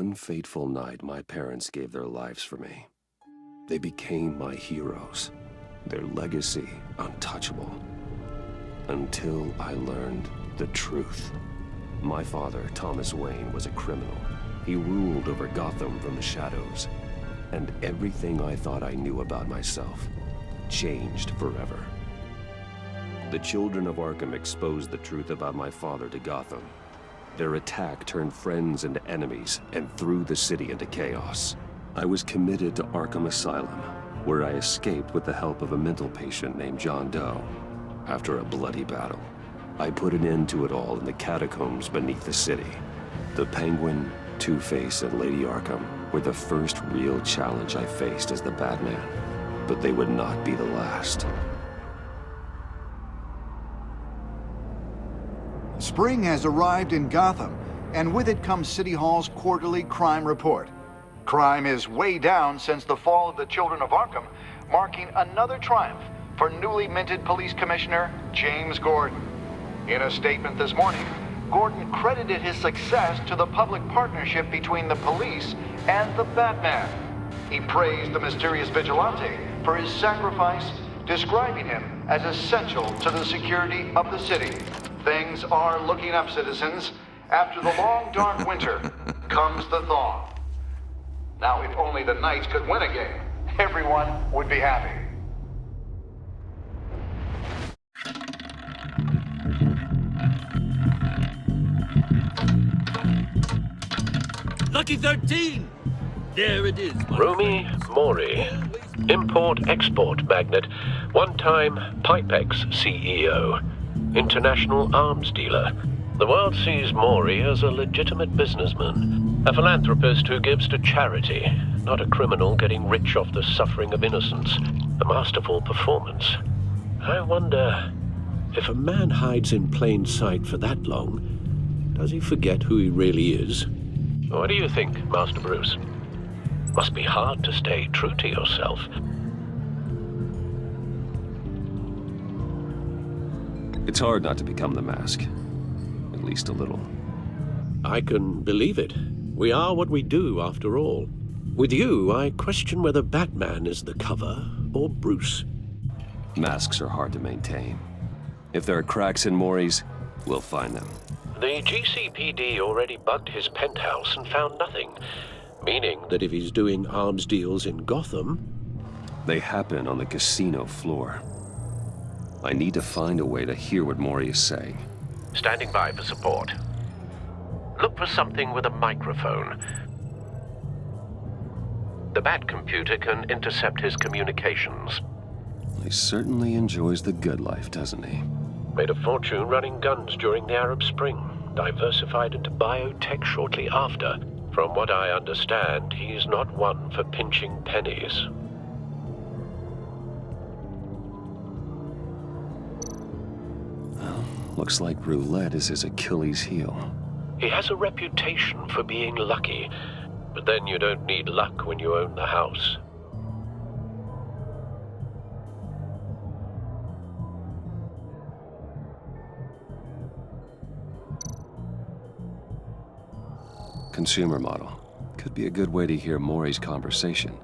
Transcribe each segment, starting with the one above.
One fateful night, my parents gave their lives for me. They became my heroes, their legacy untouchable. Until I learned the truth. My father, Thomas Wayne, was a criminal. He ruled over Gotham from the shadows. And everything I thought I knew about myself changed forever. The children of Arkham exposed the truth about my father to Gotham. Their attack turned friends into enemies and threw the city into chaos. I was committed to Arkham Asylum, where I escaped with the help of a mental patient named John Doe. After a bloody battle, I put an end to it all in the catacombs beneath the city. The Penguin, Two-Face, and Lady Arkham were the first real challenge I faced as the Batman, but they would not be the last. Spring has arrived in Gotham, and with it comes City Hall's quarterly crime report. Crime is way down since the fall of the Children of Arkham, marking another triumph for newly minted Police Commissioner James Gordon. In a statement this morning, Gordon credited his success to the public partnership between the police and the Batman. He praised the mysterious vigilante for his sacrifice, describing him as essential to the security of the city. Things are looking up, citizens. After the long, dark winter comes the thaw. Now, if only the Knights could win a game, everyone would be happy. Lucky 13! There it is. Rumi Mori, import-export magnate, one-time Pipex CEO, international arms dealer. The world sees Mori as a legitimate businessman, a philanthropist who gives to charity, not a criminal getting rich off the suffering of innocence. A masterful performance. I wonder, if a man hides in plain sight for that long, does he forget who he really is? What do you think, Master Bruce? Must be hard to stay true to yourself. It's hard not to become the mask. At least a little. I can believe it. We are what we do, after all. With you, I question whether Batman is the cover or Bruce. Masks are hard to maintain. If there are cracks in Mori's, we'll find them. The GCPD already bugged his penthouse and found nothing, meaning that if he's doing arms deals in Gotham... They happen on the casino floor. I need to find a way to hear what Mori is saying. Standing by for support. Look for something with a microphone. The Bat computer can intercept his communications. He certainly enjoys the good life, doesn't he? Made a fortune running guns during the Arab Spring. Diversified into biotech shortly after. From what I understand, he's not one for pinching pennies. Well, looks like roulette is his Achilles heel. He has a reputation for being lucky, but then you don't need luck when you own the house. Consumer model. Could be a good way to hear Mori's conversation.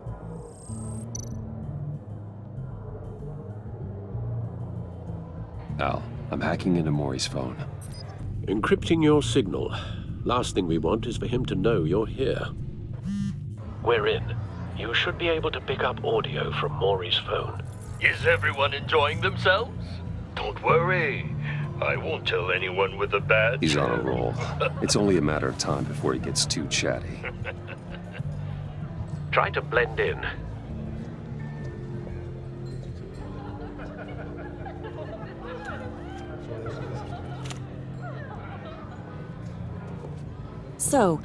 Al, I'm hacking into Mori's phone. Encrypting your signal. Last thing we want is for him to know you're here. We're in. You should be able to pick up audio from Mori's phone. Is everyone enjoying themselves? Don't worry. I won't tell anyone with a badge. He's on a roll. It's only a matter of time before he gets too chatty. Try to blend in. So,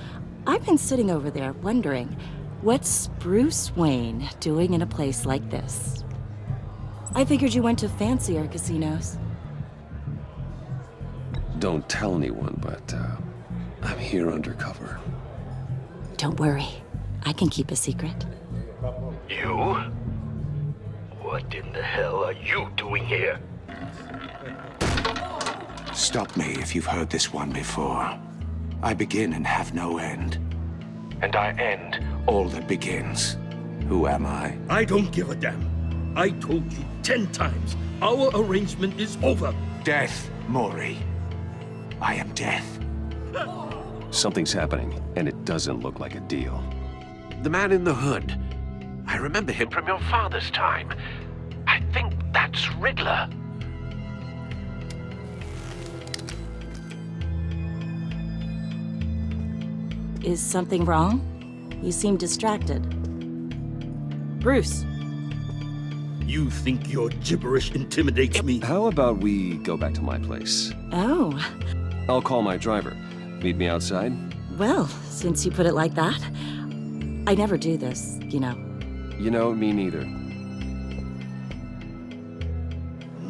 I've been sitting over there wondering, what's Bruce Wayne doing in a place like this? I figured you went to fancier casinos. Don't tell anyone, but I'm here undercover. Don't worry, I can keep a secret. You? What in the hell are you doing here? Stop me if you've heard this one before. I begin and have no end. and I end all that begins. Who am I? I don't give a damn. I told you 10 times. Our arrangement is over. Death, Mori. I am death. Something's happening, and it doesn't look like a deal. The man in the hood. I remember him from your father's time. I think that's Riddler. Is something wrong? You seem distracted. Bruce. You think your gibberish intimidates me? How about we go back to my place? Oh, I'll call my driver. Meet me outside? well, since you put it like that. I never do this, you know. You know, me neither.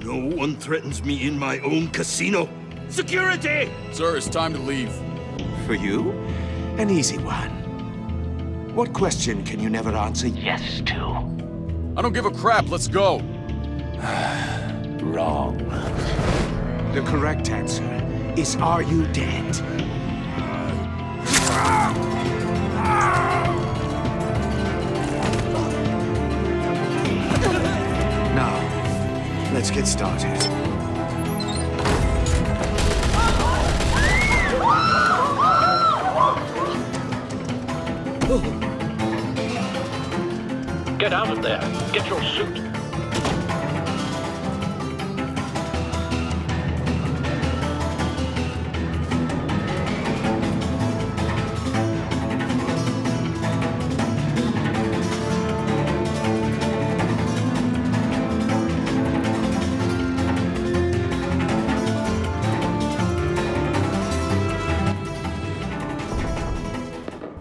No one threatens me in my own casino. Security! Sir, it's time to leave. For you, an easy one. What question can you never answer yes to? I don't give a crap, let's go. Wrong. The correct answer is, are you dead? Now, let's get started. Get out of there. Get your suit.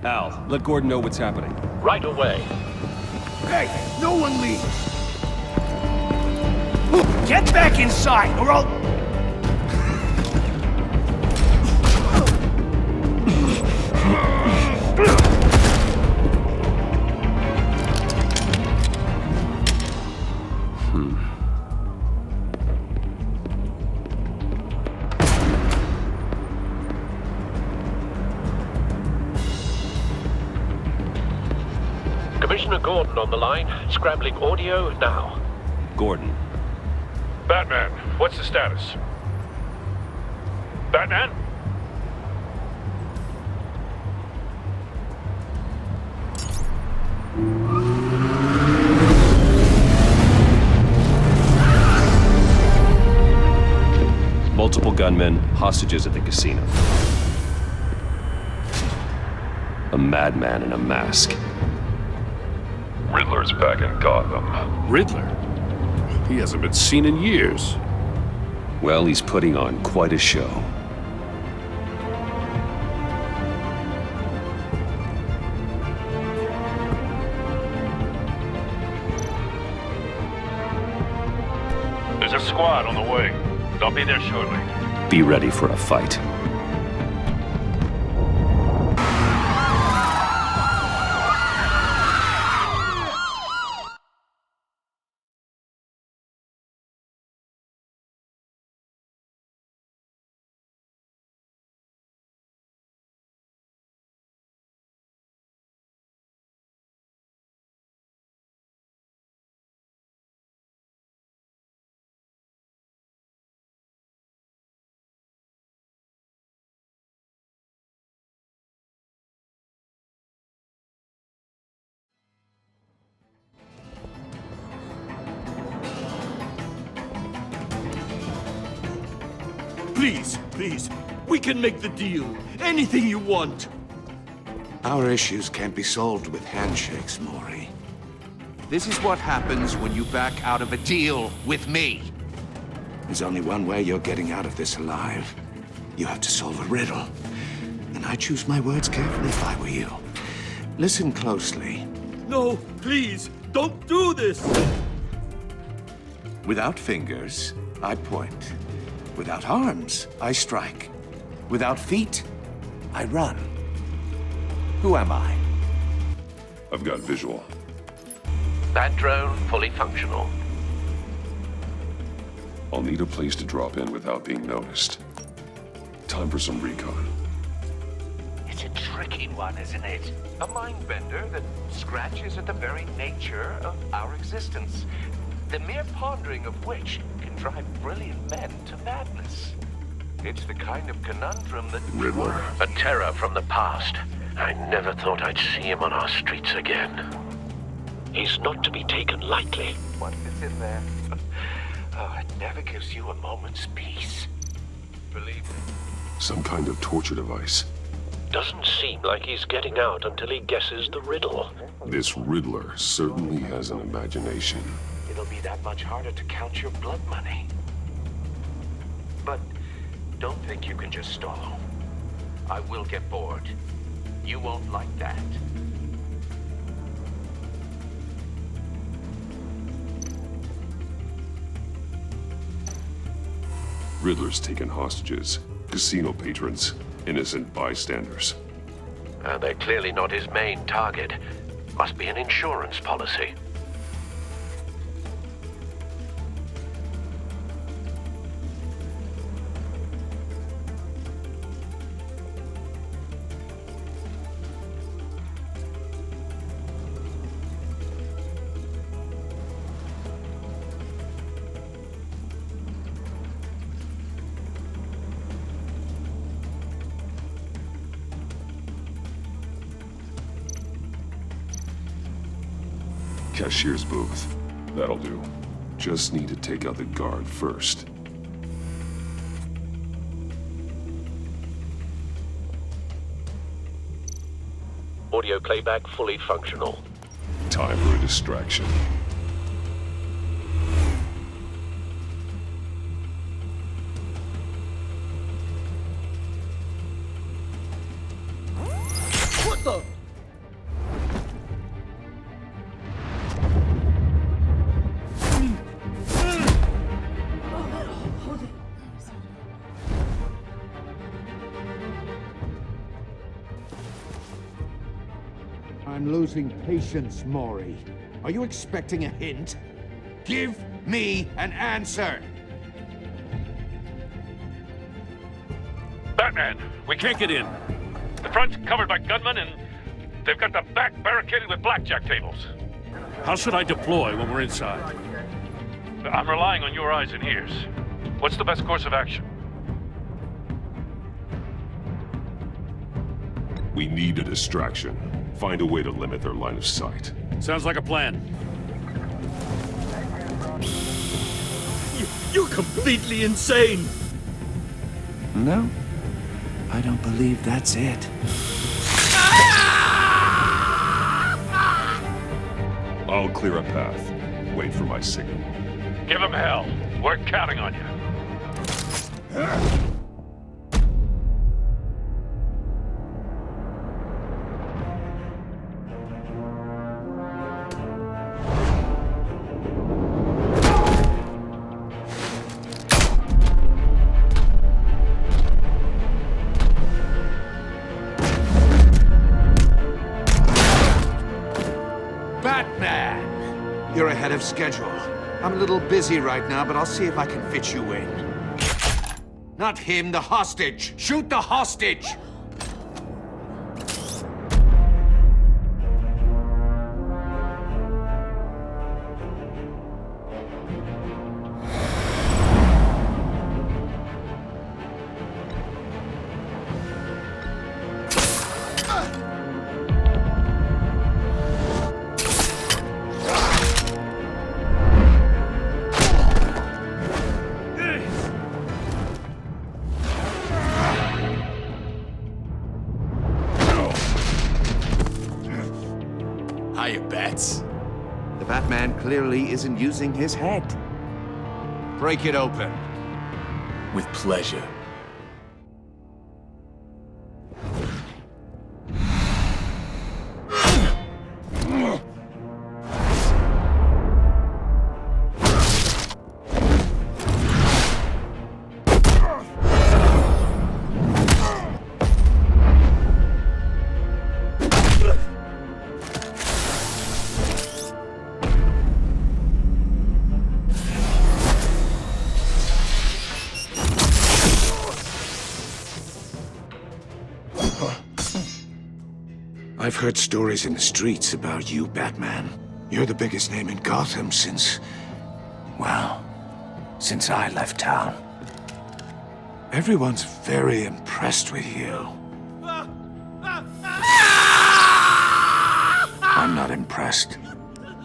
Al, let Gordon know what's happening. Right away. Hey, no one leaves. Get back inside, or I'll... Commissioner Gordon on the line. Scrambling audio now. Gordon. Batman, what's the status? Batman? Multiple gunmen, hostages at the casino. A madman in a mask. Riddler's back in Gotham. Riddler? He hasn't been seen in years. Well, he's putting on quite a show. There's a squad on the way. They'll be there shortly. Be ready for a fight. Please, please, we can make the deal. Anything you want. Our issues can't be solved with handshakes, Mori. This is what happens when you back out of a deal with me. There's only one way you're getting out of this alive. You have to solve a riddle. And I choose my words carefully if I were you. Listen closely. No, please, don't do this. Without fingers, I point. Without arms, I strike. Without feet, I run. Who am I? I've got visual. That drone fully functional. I'll need a place to drop in without being noticed. Time for some recon. It's It's a tricky one, isn't it? A mind bender that scratches at the very nature of our existence. The mere pondering of which can drive brilliant men to madness. It's the kind of conundrum that... Riddler. A terror from the past. I never thought I'd see him on our streets again. He's not to be taken lightly. What is in there? Oh, it never gives you a moment's peace. Believe me. Some kind of torture device. Doesn't seem like he's getting out until he guesses the riddle. This Riddler certainly has an imagination. It'll be that much harder to count your blood money. But don't think you can just stall. I will get bored. You won't like that. Riddler's taken hostages, casino patrons, innocent bystanders. They're clearly not his main target. Must be an insurance policy. Cashier's booth. That'll do. Just need to take out the guard first. Audio playback fully functional. Time for a distraction. What the? I'm losing patience, Mori. Are you expecting a hint? Give me an answer! Batman, we can't get in. The front's covered by gunmen, and they've got the back barricaded with blackjack tables. How should I deploy when we're inside? I'm relying on your eyes and ears. What's the best course of action? We need a distraction. Find a way to limit their line of sight. Sounds like a plan. You're completely insane! No, I don't believe that's it. I'll clear a path. Wait for my signal. Give them hell. We're counting on you. Batman! You're ahead of schedule. I'm a little busy right now, but I'll see if I can fit you in. Not him, the hostage! Shoot the hostage! Hiya, Bats. The Batman clearly isn't using his head. Break it open. With pleasure. I've heard stories in the streets about you, Batman. You're the biggest name in Gotham since... well, since I left town. Everyone's very impressed with you. I'm not impressed.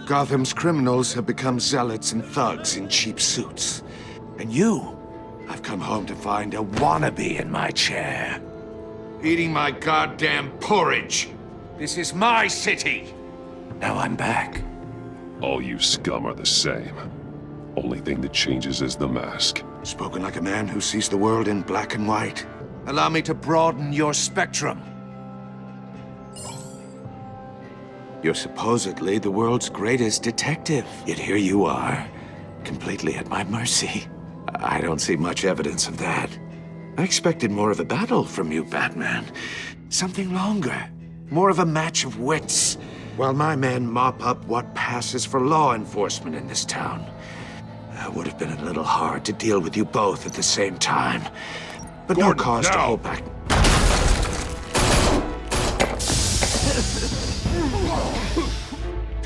Gotham's criminals have become zealots and thugs in cheap suits. And you, I've come home to find a wannabe in my chair. Eating my goddamn porridge. This is my city. Now I'm back. All you scum are the same. Only thing that changes is the mask. Spoken like a man who sees the world in black and white. Allow me to broaden your spectrum. You're supposedly the world's greatest detective. Yet here you are, completely at my mercy. I don't see much evidence of that. I expected more of a battle from you, Batman. Something longer. More of a match of wits. While my men mop up what passes for law enforcement in this town. It would have been a little hard to deal with you both at the same time. But no cause to hold back.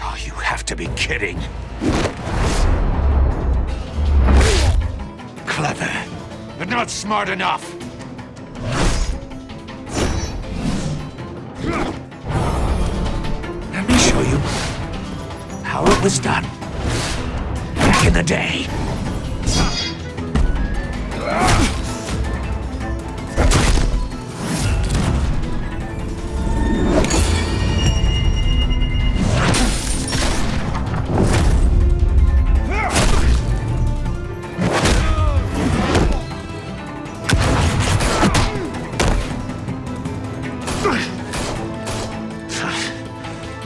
Oh, you have to be kidding. Clever, but not smart enough. Let me show you how it was done back in the day.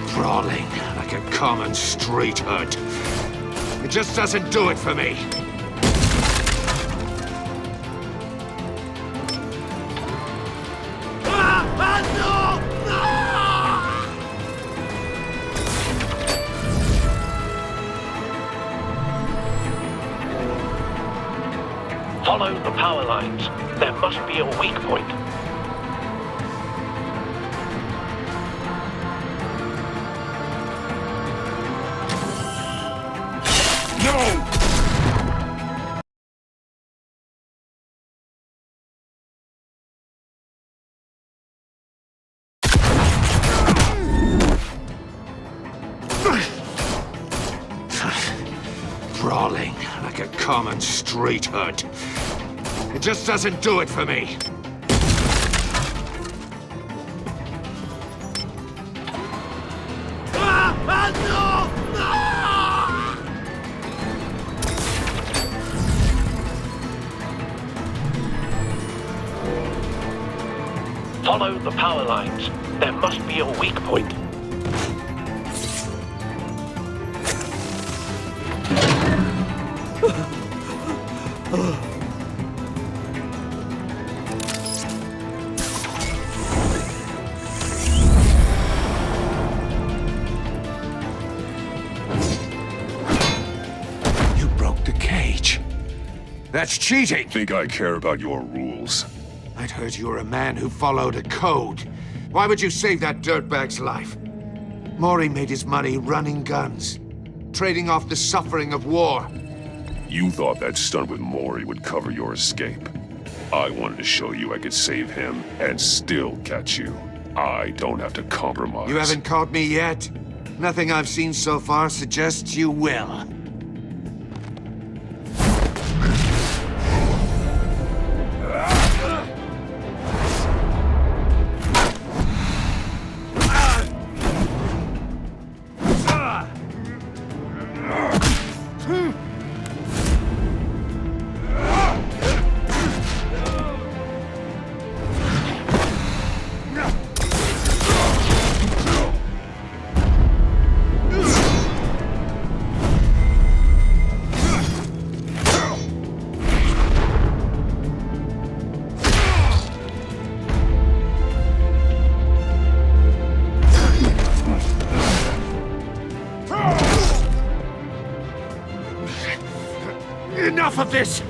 Crawling like a common street hood. It just doesn't do it for me. Follow the power lines. There must be a weak point. Brawling like a common street hood. It just doesn't do it for me. Follow the power lines. There must be a weak point. You broke the cage. That's cheating. Think I care about your rules? I'd heard you were a man who followed a code. Why would you save that dirtbag's life? Mori made his money running guns, trading off the suffering of war. You thought that stunt with Mori would cover your escape. I wanted to show you I could save him and still catch you. I don't have to compromise. You haven't caught me yet. Nothing I've seen so far suggests you will. Enough of this!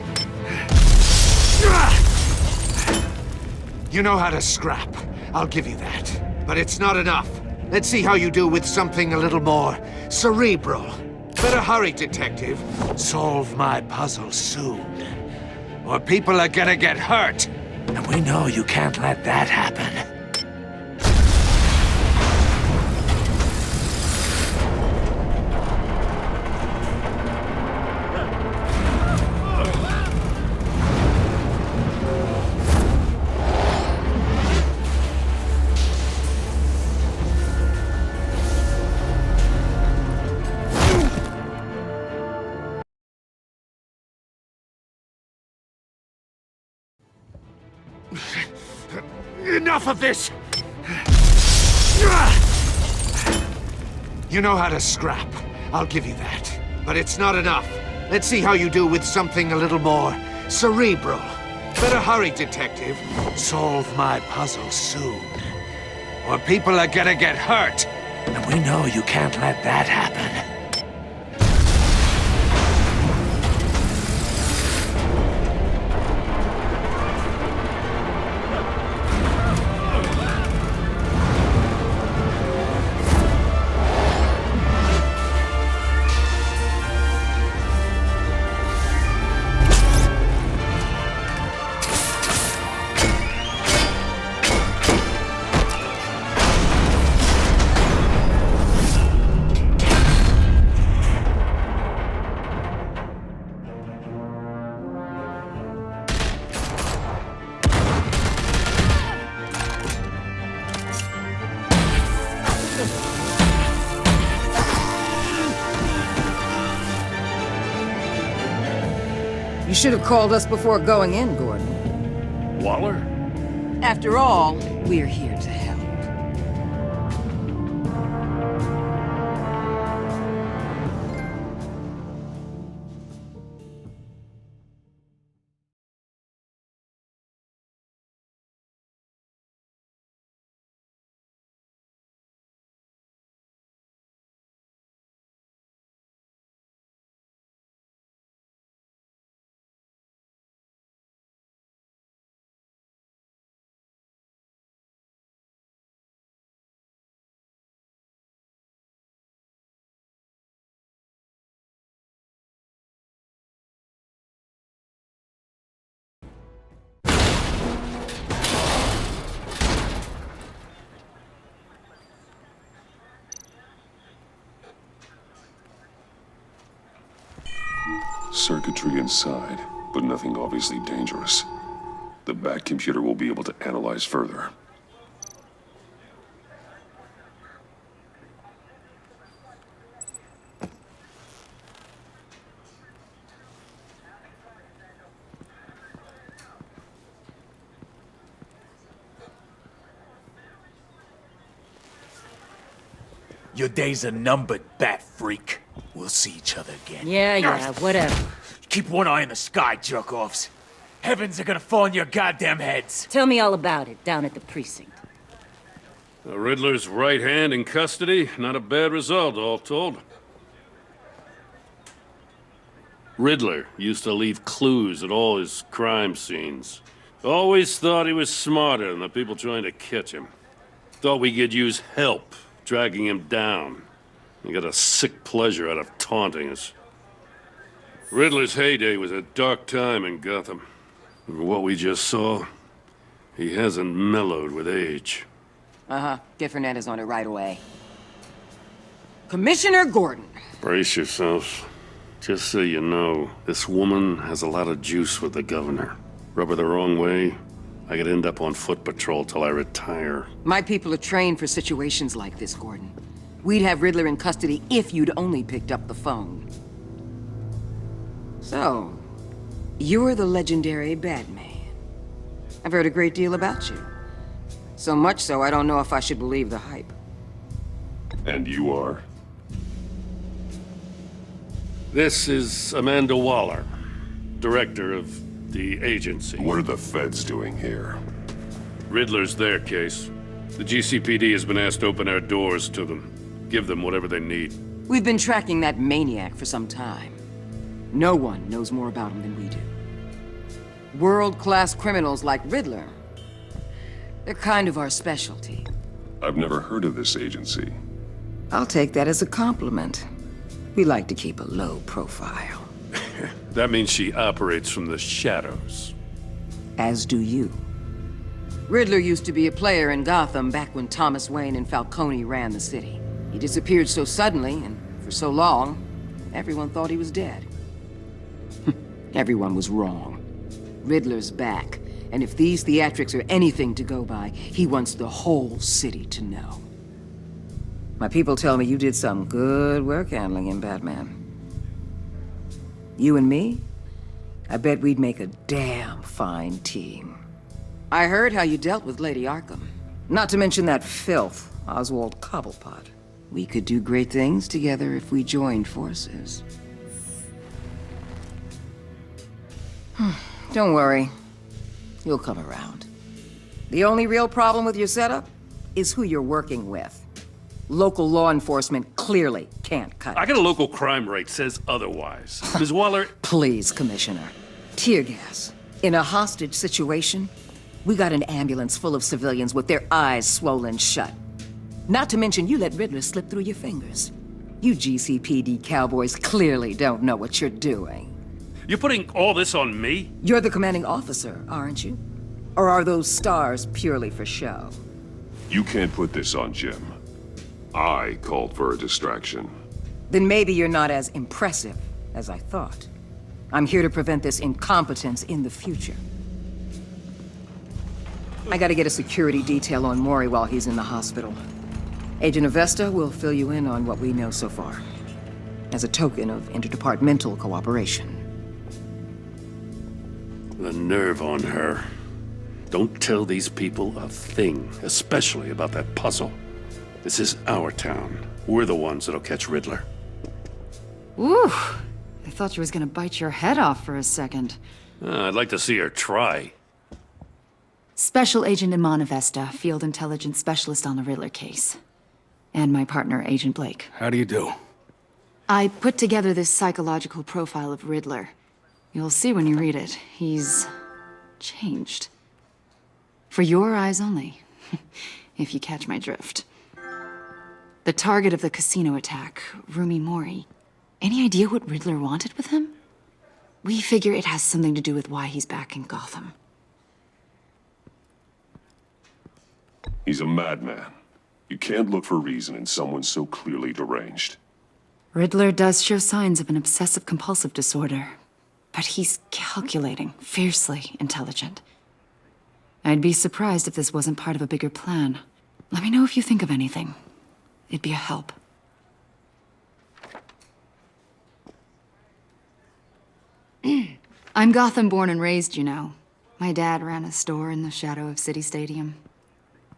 You know how to scrap. I'll give you that. But it's not enough. Let's see how you do with something a little more cerebral. Better hurry, detective. Solve my puzzle soon. Or people are gonna get hurt. And we know you can't let that happen. Enough of this! You know how to scrap. I'll give you that. But it's not enough. Let's see how you do with something a little more cerebral. Better hurry, detective. Solve my puzzle soon. Or people are gonna get hurt. And we know you can't let that happen. You should have called us before going in, Gordon. Waller? After all, we're here to help. Circuitry inside, but nothing obviously dangerous. The back computer will be able to analyze further. Your days are numbered, bat freak. We'll see each other again. Yeah, whatever. Keep one eye in the sky, jerk-offs. Heavens are gonna fall on your goddamn heads. Tell me all about it down at the precinct. The Riddler's right hand in custody. Not a bad result, all told. Riddler used to leave clues at all his crime scenes. Always thought he was smarter than the people trying to catch him. Thought we could use help dragging him down. He got a sick pleasure out of taunting us. Riddler's heyday was a dark time in Gotham. From what we just saw, he hasn't mellowed with age. Uh-huh. Get Fernandez on it right away. Commissioner Gordon. Brace yourselves. Just so you know, this woman has a lot of juice with the governor. Rub her the wrong way, I could end up on foot patrol till I retire. My people are trained for situations like this, Gordon. We'd have Riddler in custody if you'd only picked up the phone. So, you're the legendary Batman. I've heard a great deal about you. So much so, I don't know if I should believe the hype. And you are? This is Amanda Waller, director of the agency. What are the feds doing here? Riddler's their case. The GCPD has been asked to open our doors to them. Give them whatever they need. We've been tracking that maniac for some time. No one knows more about him than we do. World-class criminals like Riddler, they're kind of our specialty. I've never heard of this agency. I'll take that as a compliment. We like to keep a low profile. That means she operates from the shadows. As do you. Riddler used to be a player in Gotham back when Thomas Wayne and Falcone ran the city. He disappeared so suddenly and for so long, everyone thought he was dead. Everyone was wrong. Riddler's back, and if these theatrics are anything to go by, he wants the whole city to know. My people tell me you did some good work handling him, Batman. You and me? I bet we'd make a damn fine team. I heard how you dealt with Lady Arkham. Not to mention that filth, Oswald Cobblepot. We could do great things together if we joined forces. Don't worry. You'll come around. The only real problem with your setup is who you're working with. Local law enforcement clearly can't cut it. I got a local crime rate says otherwise. Ms. Waller... Please, Commissioner. Tear gas. In a hostage situation, we got an ambulance full of civilians with their eyes swollen shut. Not to mention you let Riddler slip through your fingers. You GCPD cowboys clearly don't know what you're doing. You're putting all this on me? You're the commanding officer, aren't you? Or are those stars purely for show? You can't put this on Jim. I called for a distraction. Then maybe you're not as impressive as I thought. I'm here to prevent this incompetence in the future. I gotta get a security detail on Mori while he's in the hospital. Agent Avesta will fill you in on what we know so far, as a token of interdepartmental cooperation. The nerve on her. Don't tell these people a thing, especially about that puzzle. This is our town. We're the ones that'll catch Riddler. Ooh, I thought she was gonna bite your head off for a second. I'd like to see her try. Special Agent Iman Avesta, Field Intelligence Specialist on the Riddler case. And my partner, Agent Blake. How do you do? I put together this psychological profile of Riddler. You'll see when you read it. He's changed. For your eyes only, if you catch my drift. The target of the casino attack, Rumi Mori. Any idea what Riddler wanted with him? We figure it has something to do with why he's back in Gotham. He's a madman. You can't look for reason in someone so clearly deranged. Riddler does show signs of an obsessive-compulsive disorder, but he's calculating, fiercely intelligent. I'd be surprised if this wasn't part of a bigger plan. Let me know if you think of anything. It'd be a help. I'm Gotham born and raised, you know. My dad ran a store in the shadow of City Stadium.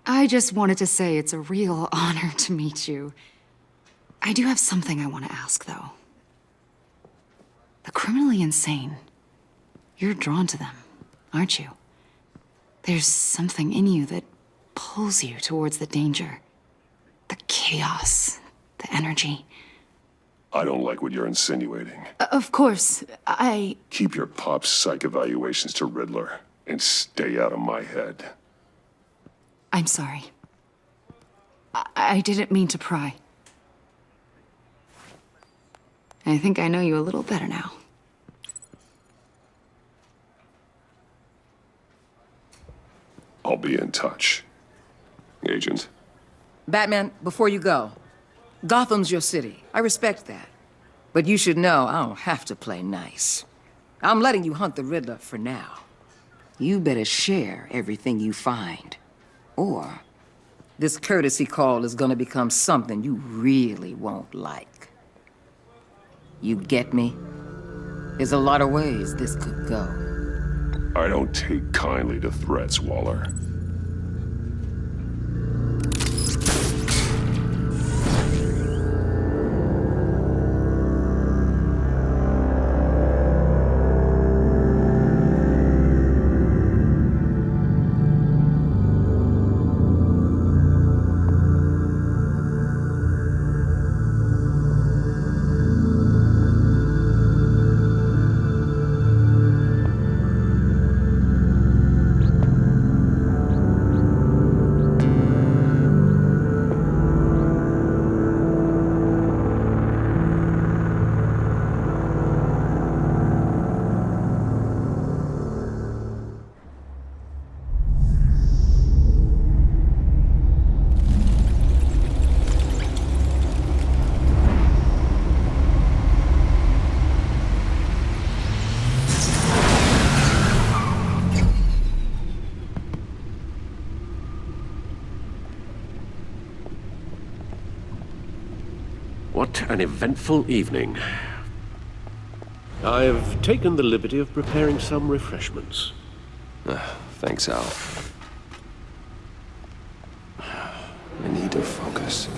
I just wanted to say it's a real honor to meet you. I do have something I want to ask, though. The criminally insane. You're drawn to them, aren't you? There's something in you that pulls you towards the danger. The chaos, the energy. I don't like what you're insinuating. Of course, Keep your pop psych evaluations to Riddler and stay out of my head. I'm sorry. I didn't mean to pry. I think I know you a little better now. I'll be in touch. Agent. Batman, before you go, Gotham's your city. I respect that. But you should know I don't have to play nice. I'm letting you hunt the Riddler for now. You better share everything you find. Or this courtesy call is gonna become something you really won't like. You get me? There's a lot of ways this could go. I don't take kindly to threats, Waller. What an eventful evening. I've taken the liberty of preparing some refreshments. Thanks, Al. I need to focus.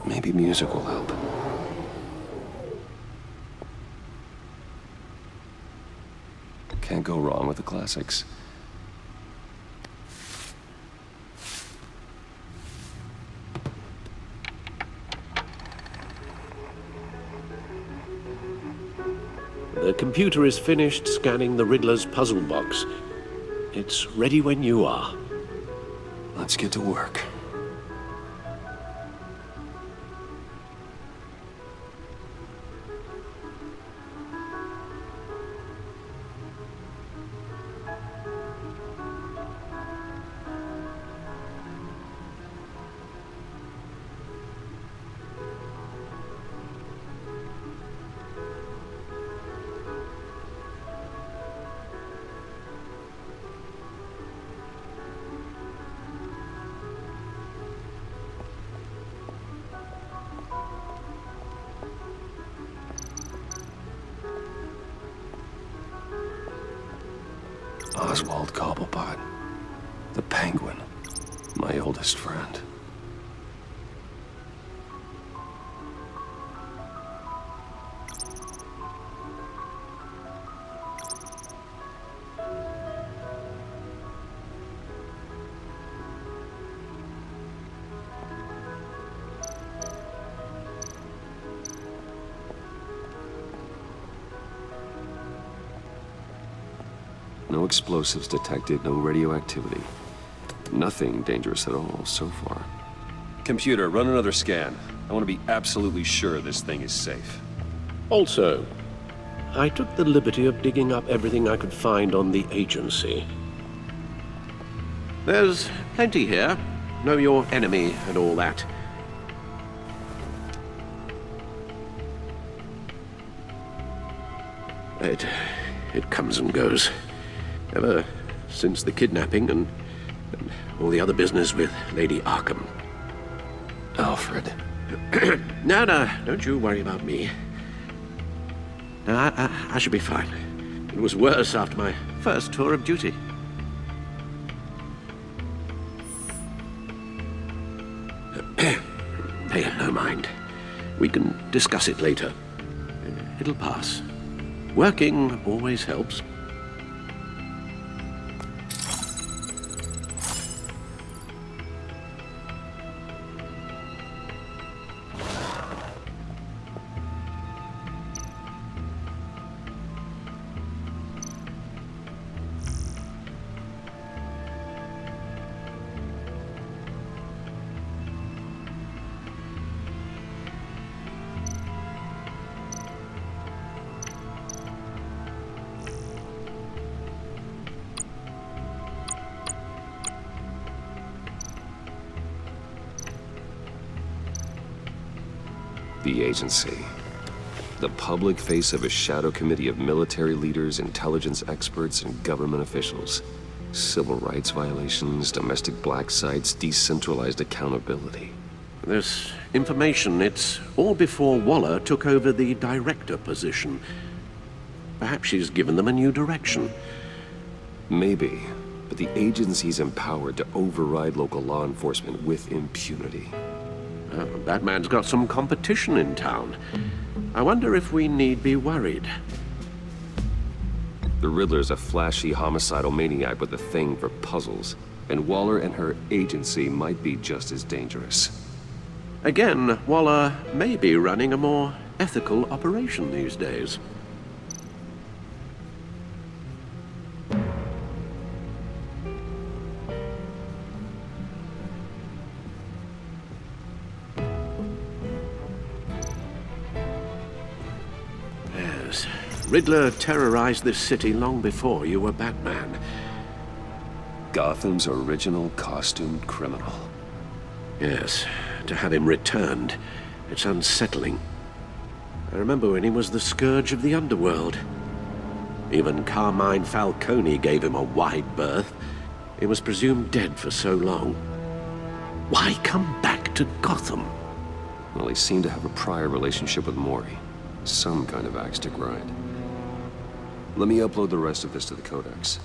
Maybe music will help. Can't go wrong with the classics. The computer is finished scanning the Riddler's puzzle box. It's ready when you are. Let's get to work. Oswald Cobblepot, the Penguin, my oldest friend. No explosives detected, no radioactivity. Nothing dangerous at all so far. Computer, run another scan. I want to be absolutely sure this thing is safe. Also, I took the liberty of digging up everything I could find on the agency. There's plenty here. Know your enemy and all that. It comes and goes. Ever since the kidnapping and all the other business with Lady Arkham. Alfred. No, don't you worry about me. No, I should be fine. It was worse after my first tour of duty. Pay no mind. We can discuss it later. It'll pass. Working always helps. The agency. The public face of a shadow committee of military leaders, intelligence experts, and government officials. Civil rights violations, domestic black sites, decentralized accountability. This information, it's all before Waller took over the director position. Perhaps she's given them a new direction. Maybe, but the agency's empowered to override local law enforcement with impunity. Batman's got some competition in town. I wonder if we need be worried. The Riddler's a flashy homicidal maniac with a thing for puzzles, and Waller and her agency might be just as dangerous. Again, Waller may be running a more ethical operation these days. Riddler terrorized this city long before you were Batman. Gotham's original costumed criminal. Yes, to have him returned, it's unsettling. I remember when he was the scourge of the underworld. Even Carmine Falcone gave him a wide berth. He was presumed dead for so long. Why come back to Gotham? Well, he seemed to have a prior relationship with Mori. Some kind of axe to grind. Let me upload the rest of this to the Codex.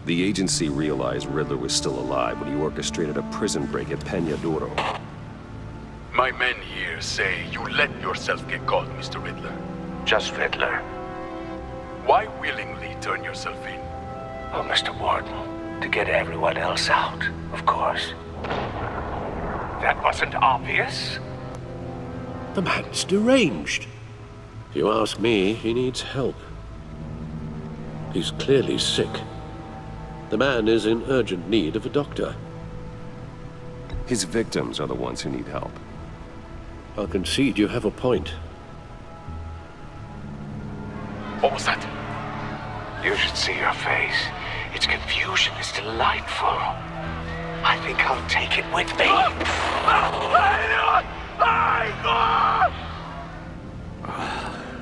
The agency realized Riddler was still alive when he orchestrated a prison break at Peñaduro. My men here say you let yourself get caught, Mr. Riddler. Just Riddler. Why willingly turn yourself in? Oh, Mr. Warden, to get everyone else out, of course. That wasn't obvious? The man's deranged. If you ask me, he needs help. He's clearly sick. The man is in urgent need of a doctor. His victims are the ones who need help. I'll concede you have a point. What was that? You should see your face. Its confusion is delightful. I think I'll take it with me.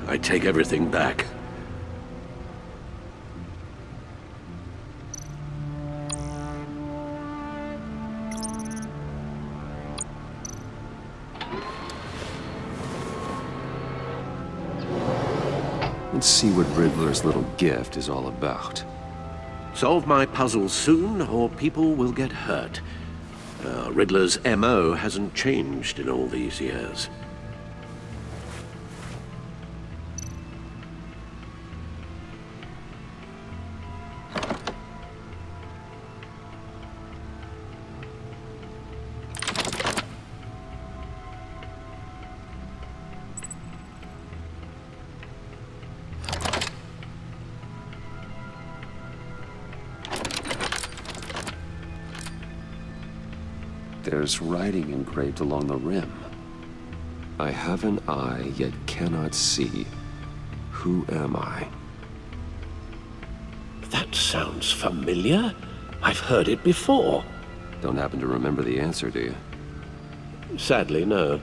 I take everything back. Let's see what Riddler's little gift is all about. Solve my puzzles soon, or people will get hurt. Riddler's MO hasn't changed in all these years. There's writing engraved along the rim. I have an eye, yet cannot see. Who am I? That sounds familiar. I've heard it before. Don't happen to remember the answer, do you? Sadly, no.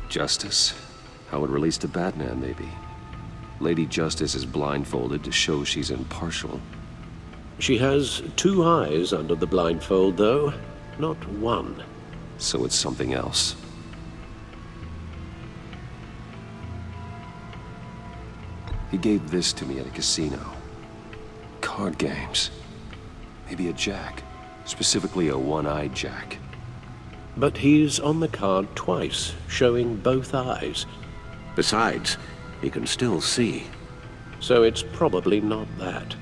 Justice? How it relates to Batman, maybe. Lady Justice is blindfolded to show she's impartial. She has two eyes under the blindfold, though, not one. So it's something else. He gave this to me at a casino. Card games. Maybe a jack. Specifically a one-eyed jack. But he's on the card twice, showing both eyes. Besides, he can still see. So it's probably not that.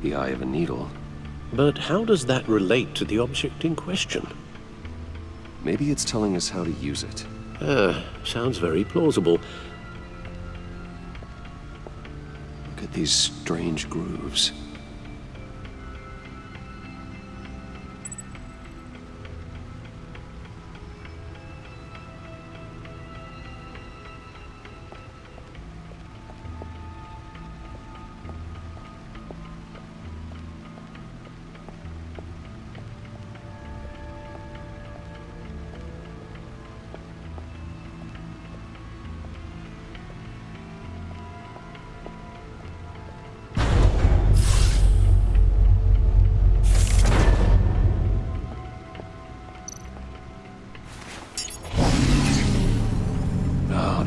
The eye of a needle. But how does that relate to the object in question? Maybe it's telling us how to use it. Sounds very plausible. Look at these strange grooves.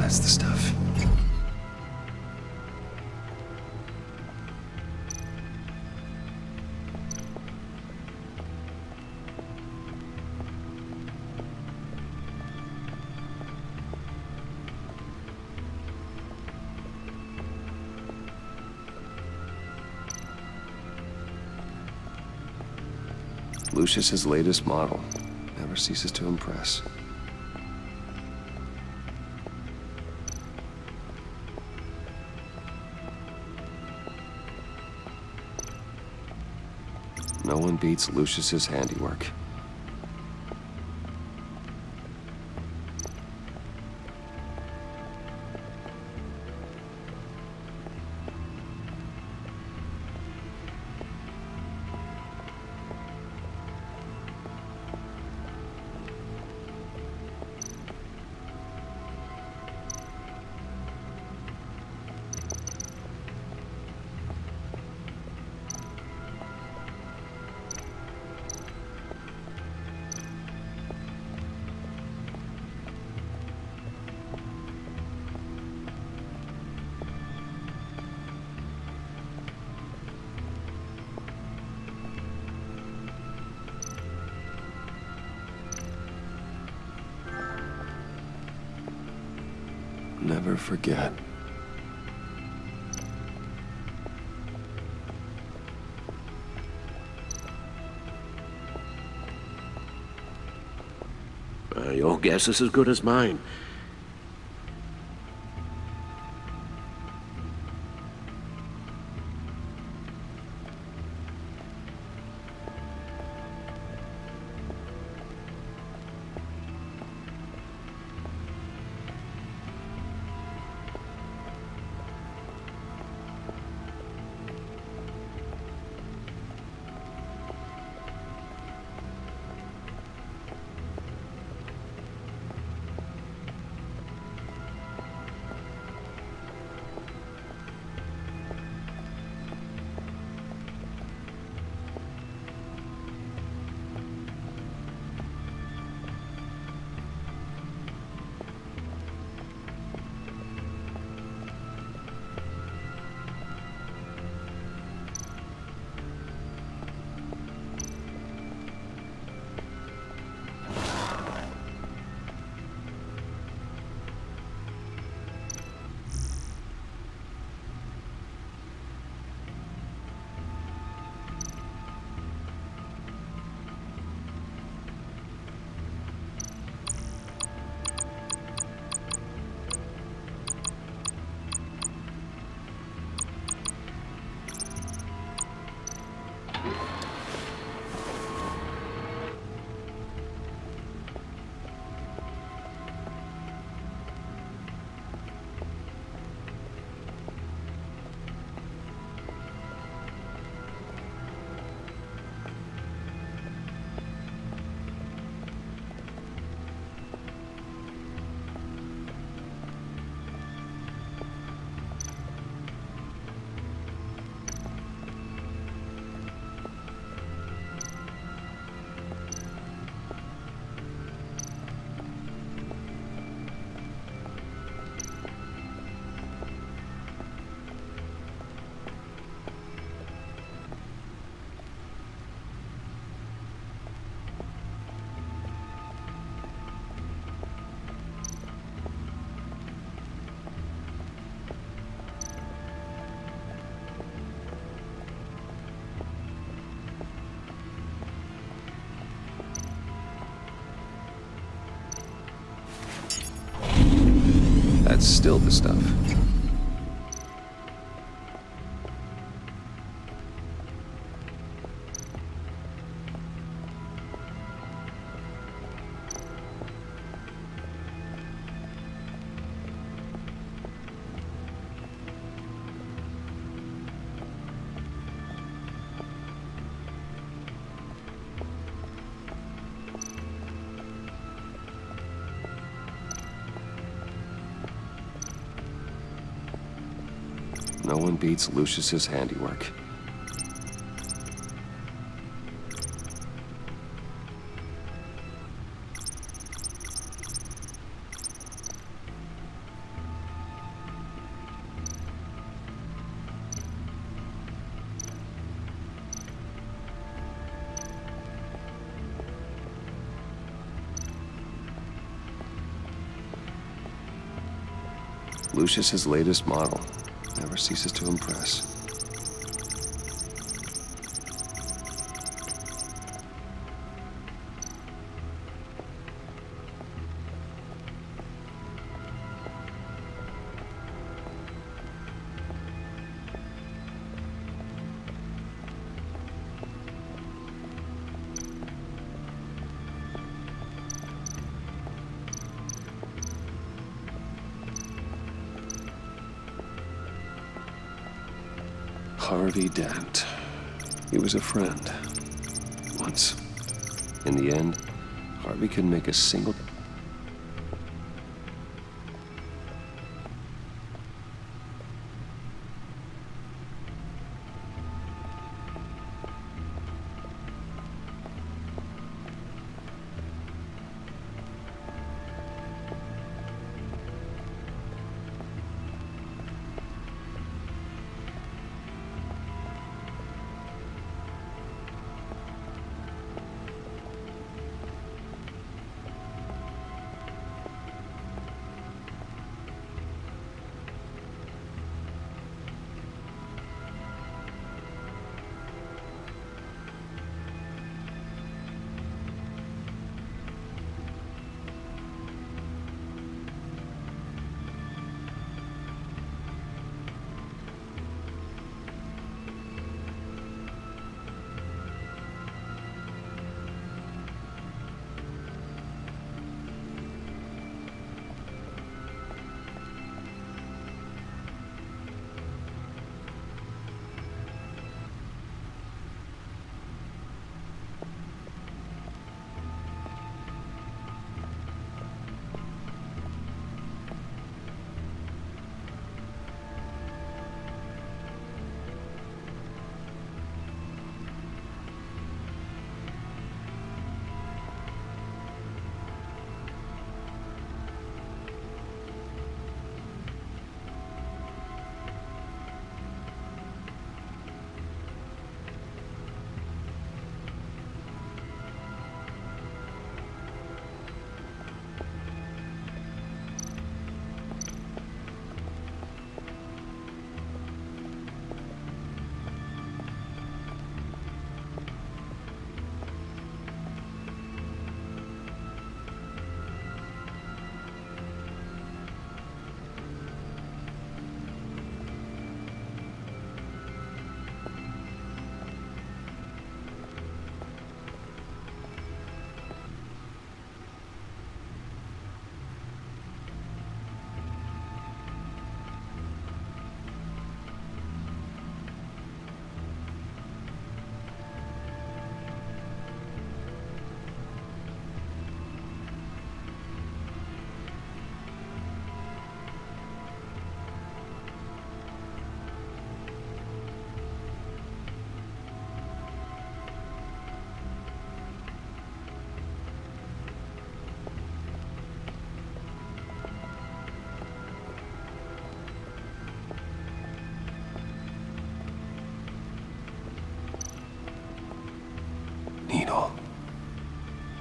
That's the stuff. Lucius's latest model. Never ceases to impress. No one beats Lucius's handiwork. never forget. Your guess is as good as mine. That's still the stuff. No one beats Lucius's handiwork. Lucius's latest model never ceases to impress. Harvey Dent. He was a friend. Once. In the end, Harvey couldn't make a single...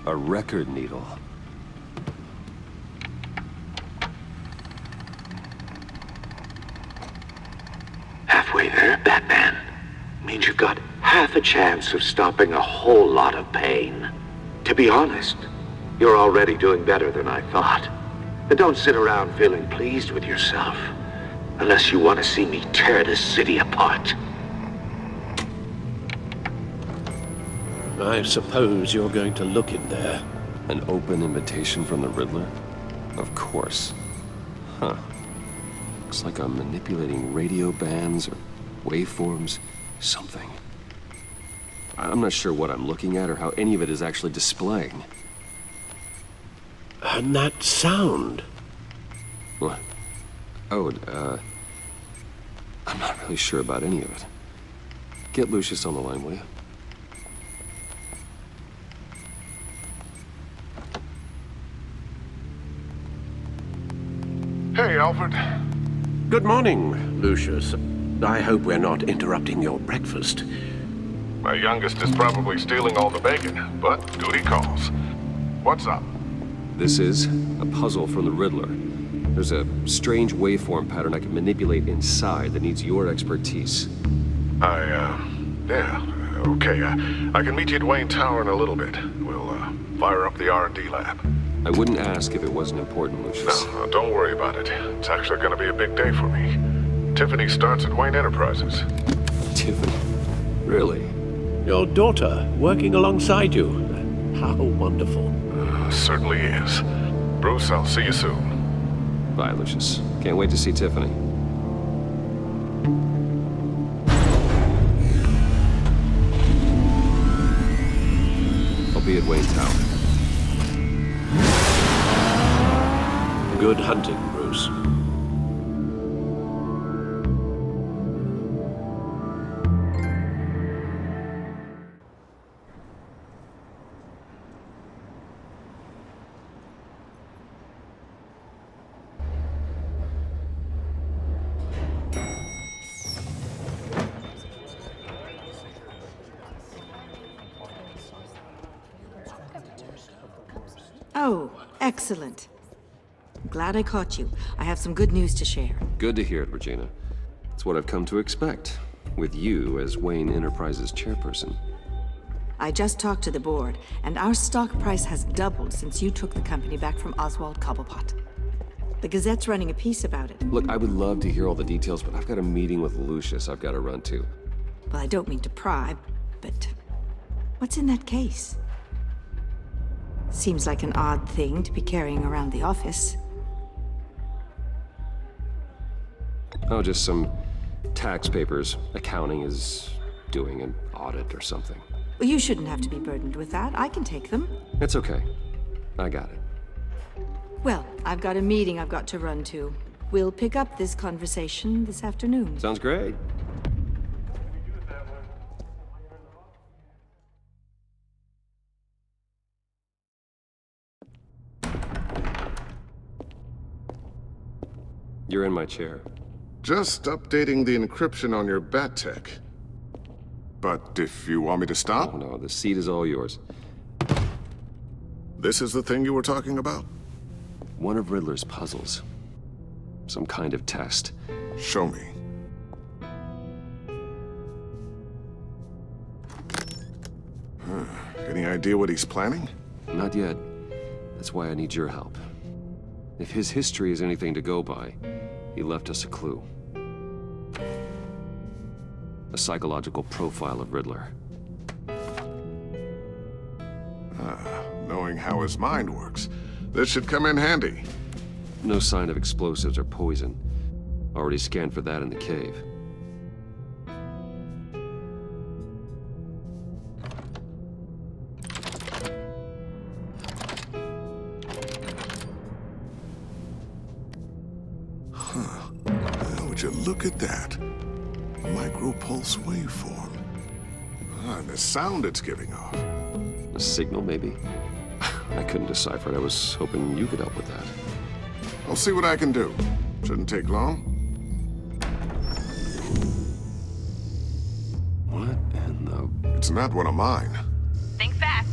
A record needle. Halfway there, Batman. Means you've got half a chance of stopping a whole lot of pain. To be honest, you're already doing better than I thought. But don't sit around feeling pleased with yourself. Unless you want to see me tear this city apart. I suppose you're going to look in there. An open invitation from the Riddler? Of course. Huh. Looks like I'm manipulating radio bands or waveforms, something. I'm not sure what I'm looking at or how any of it is actually displaying. And that sound? What? Oh, I'm not really sure about any of it. Get Lucius on the line, will you? Hey, Alfred. Good morning, Lucius. I hope we're not interrupting your breakfast. My youngest is probably stealing all the bacon, but duty calls. What's up? This is a puzzle from the Riddler. There's a strange waveform pattern I can manipulate inside that needs your expertise. Yeah, okay. I can meet you at Wayne Tower in a little bit. We'll, fire up the R&D lab. I wouldn't ask if it wasn't important, Lucius. No, don't worry about it. It's actually gonna be a big day for me. Tiffany starts at Wayne Enterprises. Tiffany? Really? Your daughter, working alongside you. How wonderful. Certainly is. Bruce, I'll see you soon. Bye, Lucius. Can't wait to see Tiffany. I'll be at Wayne Tower. Good hunting, Bruce. Oh, excellent. Glad I caught you. I have some good news to share. Good to hear it, Regina. It's what I've come to expect, with you as Wayne Enterprises chairperson. I just talked to the board, and our stock price has doubled since you took the company back from Oswald Cobblepot. The Gazette's running a piece about it. Look, I would love to hear all the details, but I've got a meeting with Lucius I've got to run to. Well, I don't mean to pry, but what's in that case? Seems like an odd thing to be carrying around the office. Oh, just some tax papers. Accounting is doing an audit or something. Well, you shouldn't have to be burdened with that. I can take them. It's okay. I got it. Well, I've got a meeting I've got to run to. We'll pick up this conversation this afternoon. Sounds great. You're in my chair. Just updating the encryption on your bat tech. But if you want me to stop? Oh, no, the seat is all yours. This is the thing you were talking about? One of Riddler's puzzles. Some kind of test. Show me. Any idea what he's planning? Not yet. That's why I need your help. If his history is anything to go by, he left us a clue. A psychological profile of Riddler. Knowing how his mind works, this should come in handy. No sign of explosives or poison. Already scanned for that in the cave. Would you look at that? A micro-pulse waveform. And the sound it's giving off. A signal, maybe? I couldn't decipher it. I was hoping you could help with that. I'll see what I can do. Shouldn't take long. What in the... It's not one of mine. Think fast.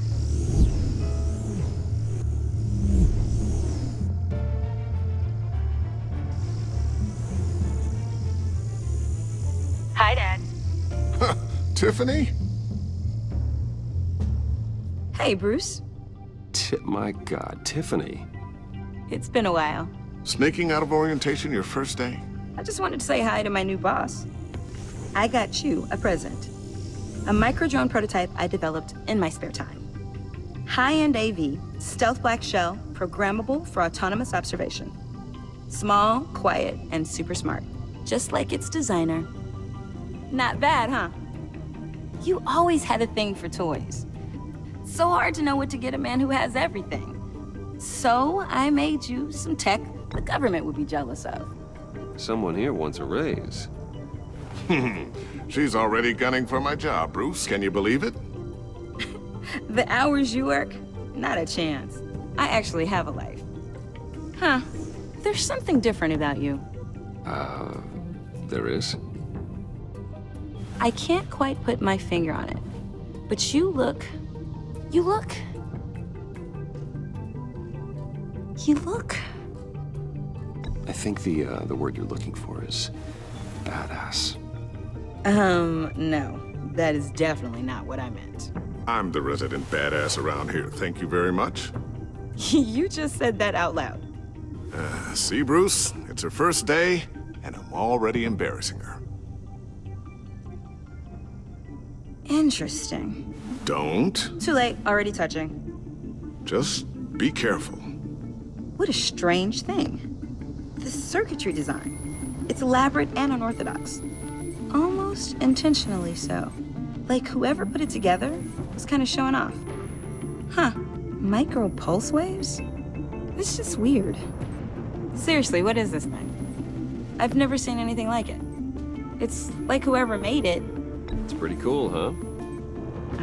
Tiffany? Hey, Bruce. My God, Tiffany. It's been a while. Sneaking out of orientation your first day? I just wanted to say hi to my new boss. I got you a present. A micro-drone prototype I developed in my spare time. High-end AV, stealth black shell, programmable for autonomous observation. Small, quiet, and super smart. Just like its designer. Not bad, huh? You always had a thing for toys. So hard to know what to get a man who has everything. So I made you some tech the government would be jealous of. Someone here wants a raise. She's already gunning for my job, Bruce. Can you believe it? The hours you work? Not a chance. I actually have a life. Huh. There's something different about you. There is? I can't quite put my finger on it. But you look... I think the word you're looking for is badass. No. That is definitely not what I meant. I'm the resident badass around here. Thank you very much. You just said that out loud. See, Bruce? It's her first day, and I'm already embarrassing her. Interesting. Don't. Too late. Already touching. Just be careful. What a strange thing. The circuitry design. It's elaborate and unorthodox. Almost intentionally so. Like whoever put it together was kind of showing off. Huh. Micro pulse waves? It's just weird. Seriously, what is this thing? I've never seen anything like it. It's like whoever made it. It's pretty cool, huh?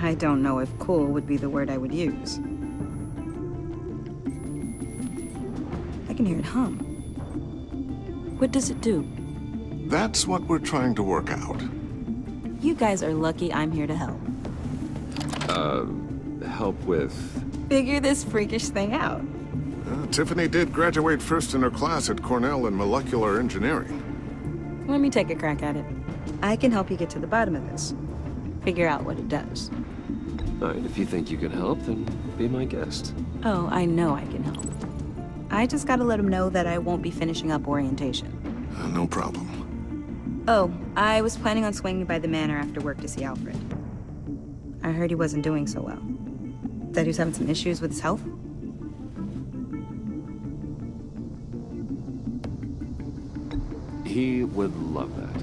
I don't know if cool would be the word I would use. I can hear it hum. What does it do? That's what we're trying to work out. You guys are lucky I'm here to help. Help with... Figure this freakish thing out. Tiffany did graduate first in her class at Cornell in molecular engineering. Let me take a crack at it. I can help you get to the bottom of this. Figure out what it does. All right, if you think you can help, then be my guest. Oh, I know I can help. I just gotta let him know that I won't be finishing up orientation. No problem. Oh, I was planning on swinging by the manor after work to see Alfred. I heard he wasn't doing so well. That he was having some issues with his health? He would love that.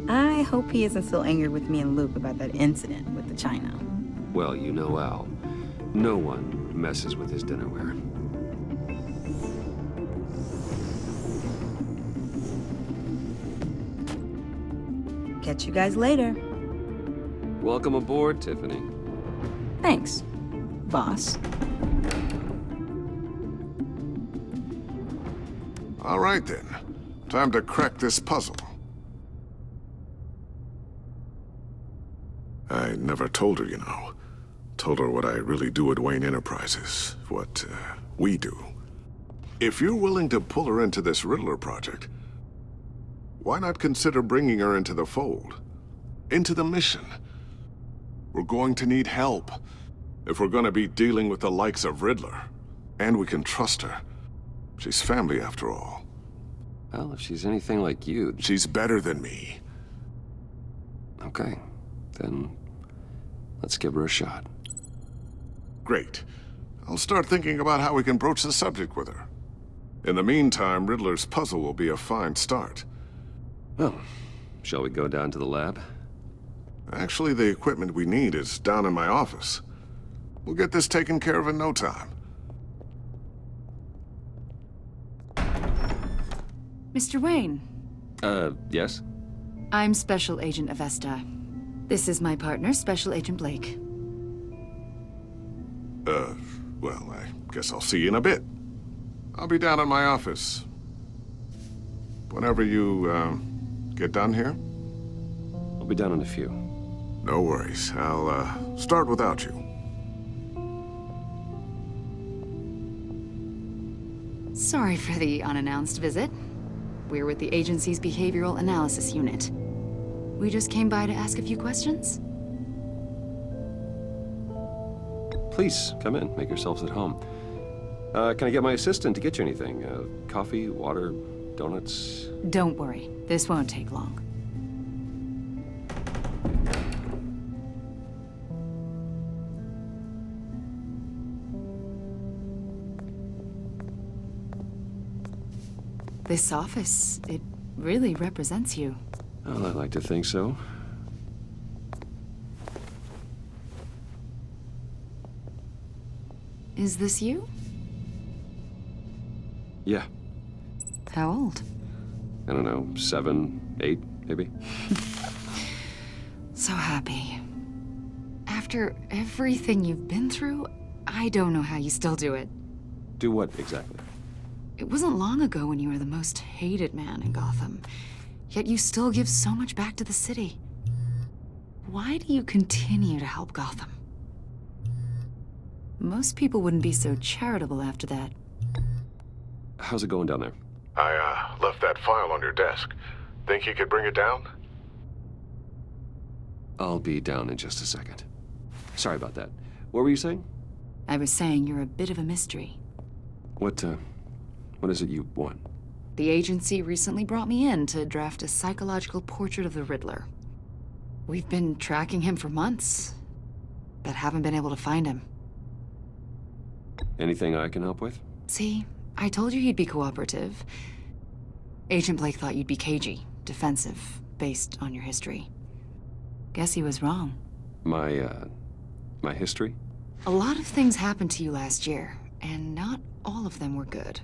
I hope he isn't still angered with me and Luke about that incident with the china. Well, you know Al. No one messes with his dinnerware. Catch you guys later. Welcome aboard, Tiffany. Thanks, boss. All right, then. Time to crack this puzzle. I never told her, you know. Told her what I really do at Wayne Enterprises. What, we do. If you're willing to pull her into this Riddler project, why not consider bringing her into the fold? Into the mission? We're going to need help if we're going to be dealing with the likes of Riddler. And we can trust her. She's family, after all. Well, if she's anything like you... She's better than me. Okay. Then let's give her a shot. Great. I'll start thinking about how we can broach the subject with her. In the meantime, Riddler's puzzle will be a fine start. Well, shall we go down to the lab? Actually, the equipment we need is down in my office. We'll get this taken care of in no time. Mr. Wayne. Yes? I'm Special Agent Avesta. This is my partner, Special Agent Blake. Well, I guess I'll see you in a bit. I'll be down in my office. Whenever you, get done here? I'll be down in a few. No worries. I'll, start without you. Sorry for the unannounced visit. We're with the agency's behavioral analysis unit. We just came by to ask a few questions. Please, come in. Make yourselves at home. Can I get my assistant to get you anything? Coffee, water, donuts? Don't worry. This won't take long. This office, it really represents you. Well, I'd like to think so. Is this you? Yeah. How old? I don't know, 7, 8, maybe? So happy. After everything you've been through, I don't know how you still do it. Do what, exactly? It wasn't long ago when you were the most hated man in Gotham, yet you still give so much back to the city. Why do you continue to help Gotham? Most people wouldn't be so charitable after that. How's it going down there? I left that file on your desk. Think you could bring it down? I'll be down in just a second. Sorry about that. What were you saying? I was saying you're a bit of a mystery. What is it you want? The agency recently brought me in to draft a psychological portrait of the Riddler. We've been tracking him for months, but haven't been able to find him. Anything I can help with? See, I told you he'd be cooperative. Agent Blake thought you'd be cagey, defensive, based on your history. Guess he was wrong. My history? A lot of things happened to you last year, and not all of them were good.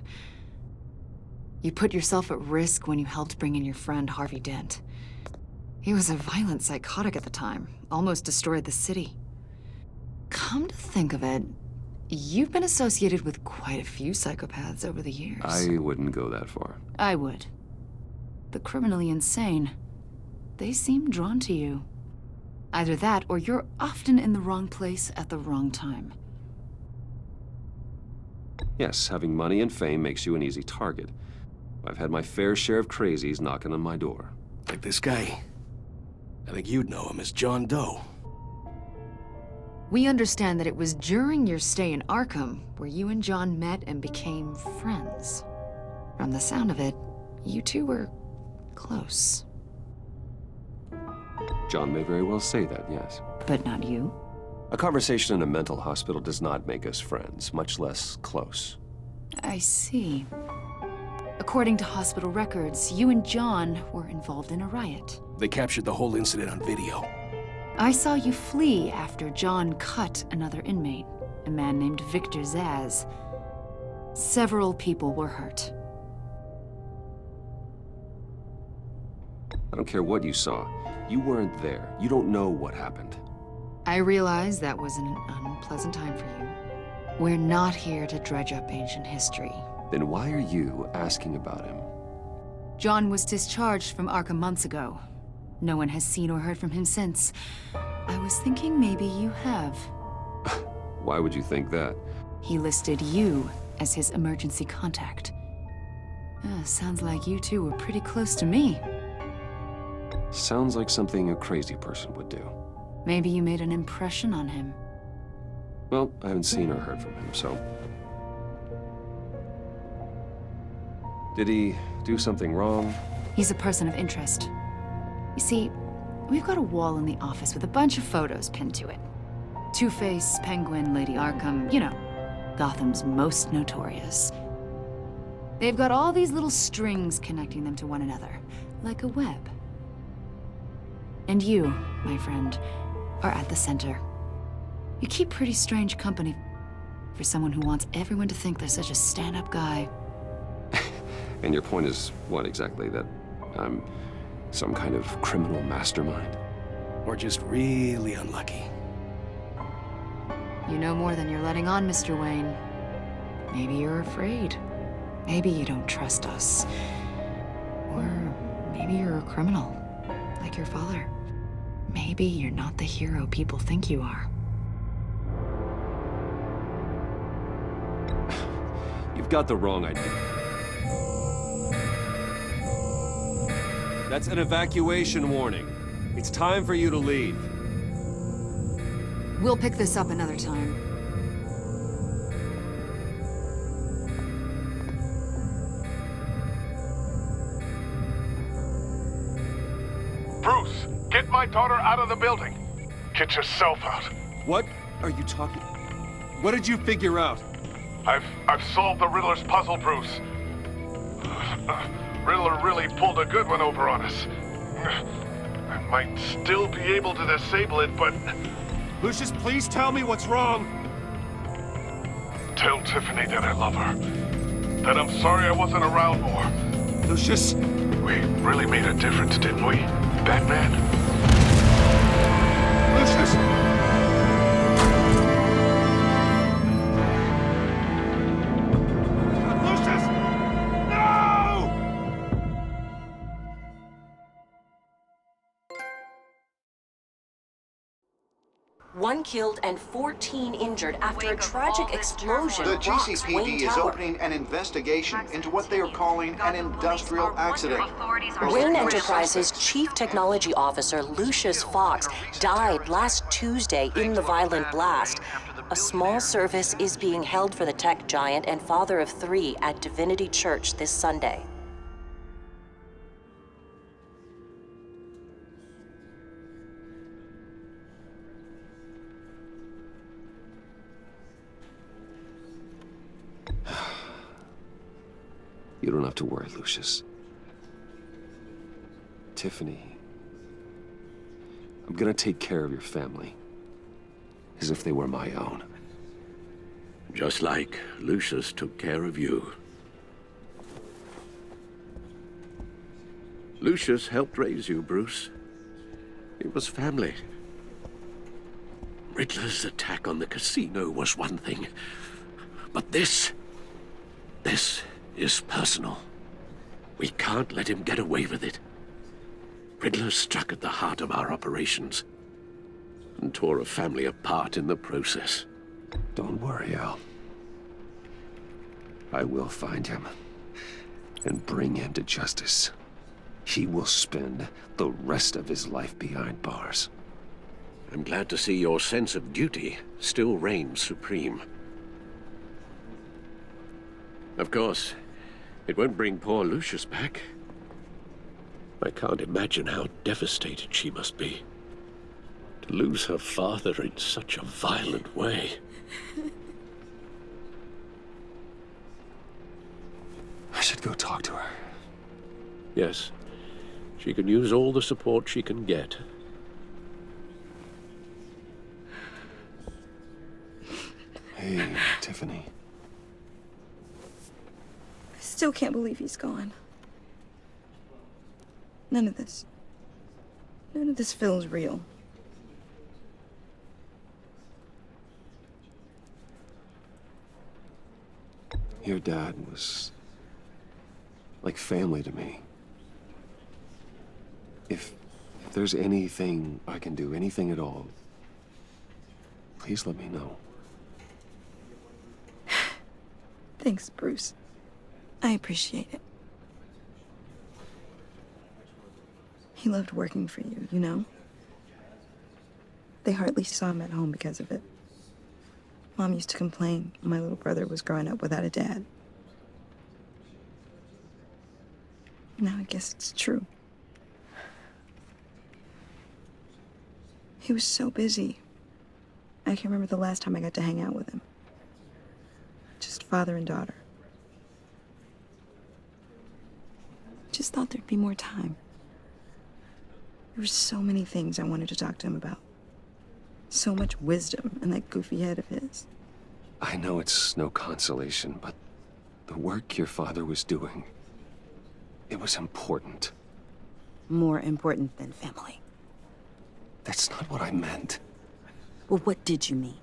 You put yourself at risk when you helped bring in your friend Harvey Dent. He was a violent psychotic at the time, almost destroyed the city. Come to think of it, you've been associated with quite a few psychopaths over the years. I wouldn't go that far. I would. The criminally insane. They seem drawn to you. Either that, or you're often in the wrong place at the wrong time. Yes, having money and fame makes you an easy target. I've had my fair share of crazies knocking on my door. Like this guy. I think you'd know him as John Doe. We understand that it was during your stay in Arkham where you and John met and became friends. From the sound of it, you two were close. John may very well say that, yes. But not you? A conversation in a mental hospital does not make us friends, much less close. I see. According to hospital records, you and John were involved in a riot. They captured the whole incident on video. I saw you flee after John cut another inmate, a man named Victor Zaz. Several people were hurt. I don't care what you saw. You weren't there. You don't know what happened. I realize that was an unpleasant time for you. We're not here to dredge up ancient history. Then why are you asking about him? John was discharged from Arkham months ago. No one has seen or heard from him since. I was thinking maybe you have. Why would you think that? He listed you as his emergency contact. Sounds like you two were pretty close to me. Sounds like something a crazy person would do. Maybe you made an impression on him. Well, I haven't seen or heard from him, so... Did he do something wrong? He's a person of interest. You see, we've got a wall in the office with a bunch of photos pinned to it. Two-Face, Penguin, Lady Arkham, you know, Gotham's most notorious. They've got all these little strings connecting them to one another, like a web. And you, my friend, are at the center. You keep pretty strange company for someone who wants everyone to think they're such a stand-up guy. And your point is what exactly? That I'm some kind of criminal mastermind? Or just really unlucky? You know more than you're letting on, Mr. Wayne. Maybe you're afraid. Maybe you don't trust us. Or maybe you're a criminal, like your father. Maybe you're not the hero people think you are. You've got the wrong idea. That's an evacuation warning. It's time for you to leave. We'll pick this up another time. Bruce, get my daughter out of the building. Get yourself out. What are you talking? What did you figure out? I've solved the Riddler's puzzle, Bruce. Riddler really pulled a good one over on us. I might still be able to disable it, but... Lucius, please tell me what's wrong. Tell Tiffany that I love her. That I'm sorry I wasn't around more. Lucius... We really made a difference, didn't we, Batman? Lucius! One killed and 14 injured after a tragic explosion. The rocks GCPD Wayne is Tower. opening an investigation into what they are calling an industrial accident. Wayne Enterprises' Chief Technology Officer, Lucius Fox, died last Tuesday in the violent blast. A small service is being held for the tech giant and father of 3 at Divinity Church this Sunday. You don't have to worry, Lucius. Tiffany, I'm gonna take care of your family. As if they were my own. Just like Lucius took care of you. Lucius helped raise you, Bruce. It was family. Riddler's attack on the casino was one thing. But this is personal. We can't let him get away with it. Riddler struck at the heart of our operations and tore a family apart in the process. Don't worry, Al. I will find him and bring him to justice. He will spend the rest of his life behind bars. I'm glad to see your sense of duty still reigns supreme. Of course, it won't bring poor Lucius back. I can't imagine how devastated she must be. To lose her father in such a violent way. I should go talk to her. Yes, she can use all the support she can get. Hey, Tiffany. I still can't believe he's gone. None of this feels real. Your dad was like family to me. If there's anything I can do, anything at all, please let me know. Thanks, Bruce. I appreciate it. He loved working for you, you know? They hardly saw him at home because of it. Mom used to complain when my little brother was growing up without a dad. Now I guess it's true. He was so busy. I can't remember the last time I got to hang out with him. Just father and daughter. Just thought there'd be more time. There were so many things I wanted to talk to him about. So much wisdom in that goofy head of his. I know it's no consolation, but the work your father was doing, it was important. More important than family. That's not what I meant. Well, what did you mean?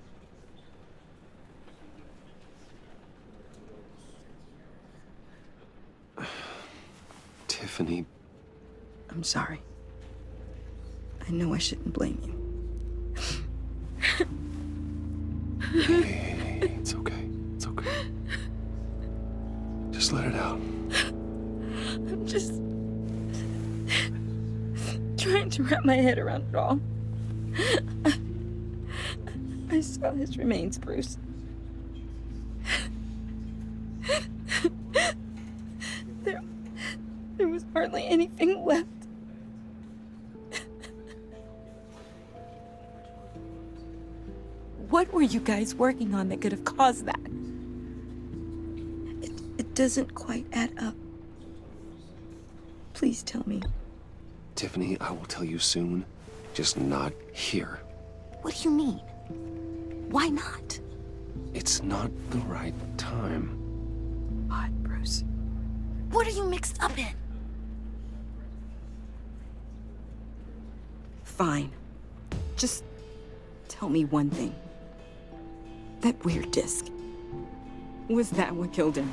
Tiffany. I'm sorry. I know I shouldn't blame you. Hey, it's okay. It's okay. Just let it out. I'm just trying to wrap wrap my head around it all. I saw his remains, Bruce. There was hardly anything left. What were you guys working on that could have caused that? It doesn't quite add up. Please tell me. Tiffany, I will tell you soon. Just not here. What do you mean? Why not? It's not the right time. What, Bruce? What are you mixed up in? Fine. Just tell me one thing. That weird disc. Was that what killed him?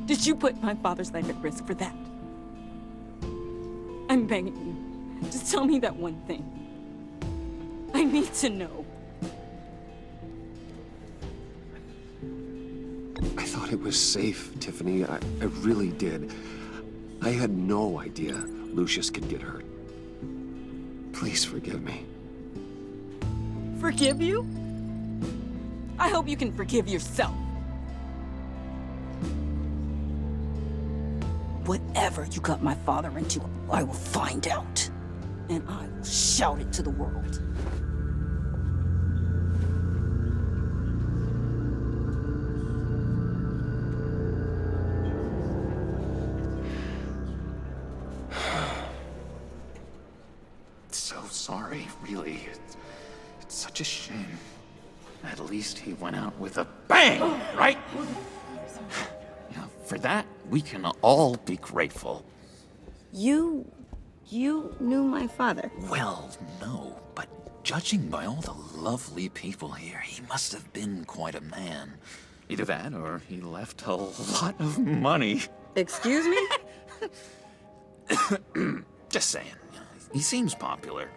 Did you put my father's life at risk for that? I'm begging you. Just tell me that one thing. I need to know. I thought it was safe, Tiffany. I really did. I had no idea Lucius could get hurt. Please forgive me. Forgive you? I hope you can forgive yourself. Whatever you got my father into, I will find out. And I will shout it to the world. So sorry, really. It's such a shame. At least he went out with a bang, right? Yeah, for that, we can all be grateful. You knew my father? Well, no, but judging by all the lovely people here, he must have been quite a man. Either that, or he left a lot of money. Excuse me? Just saying. He seems popular.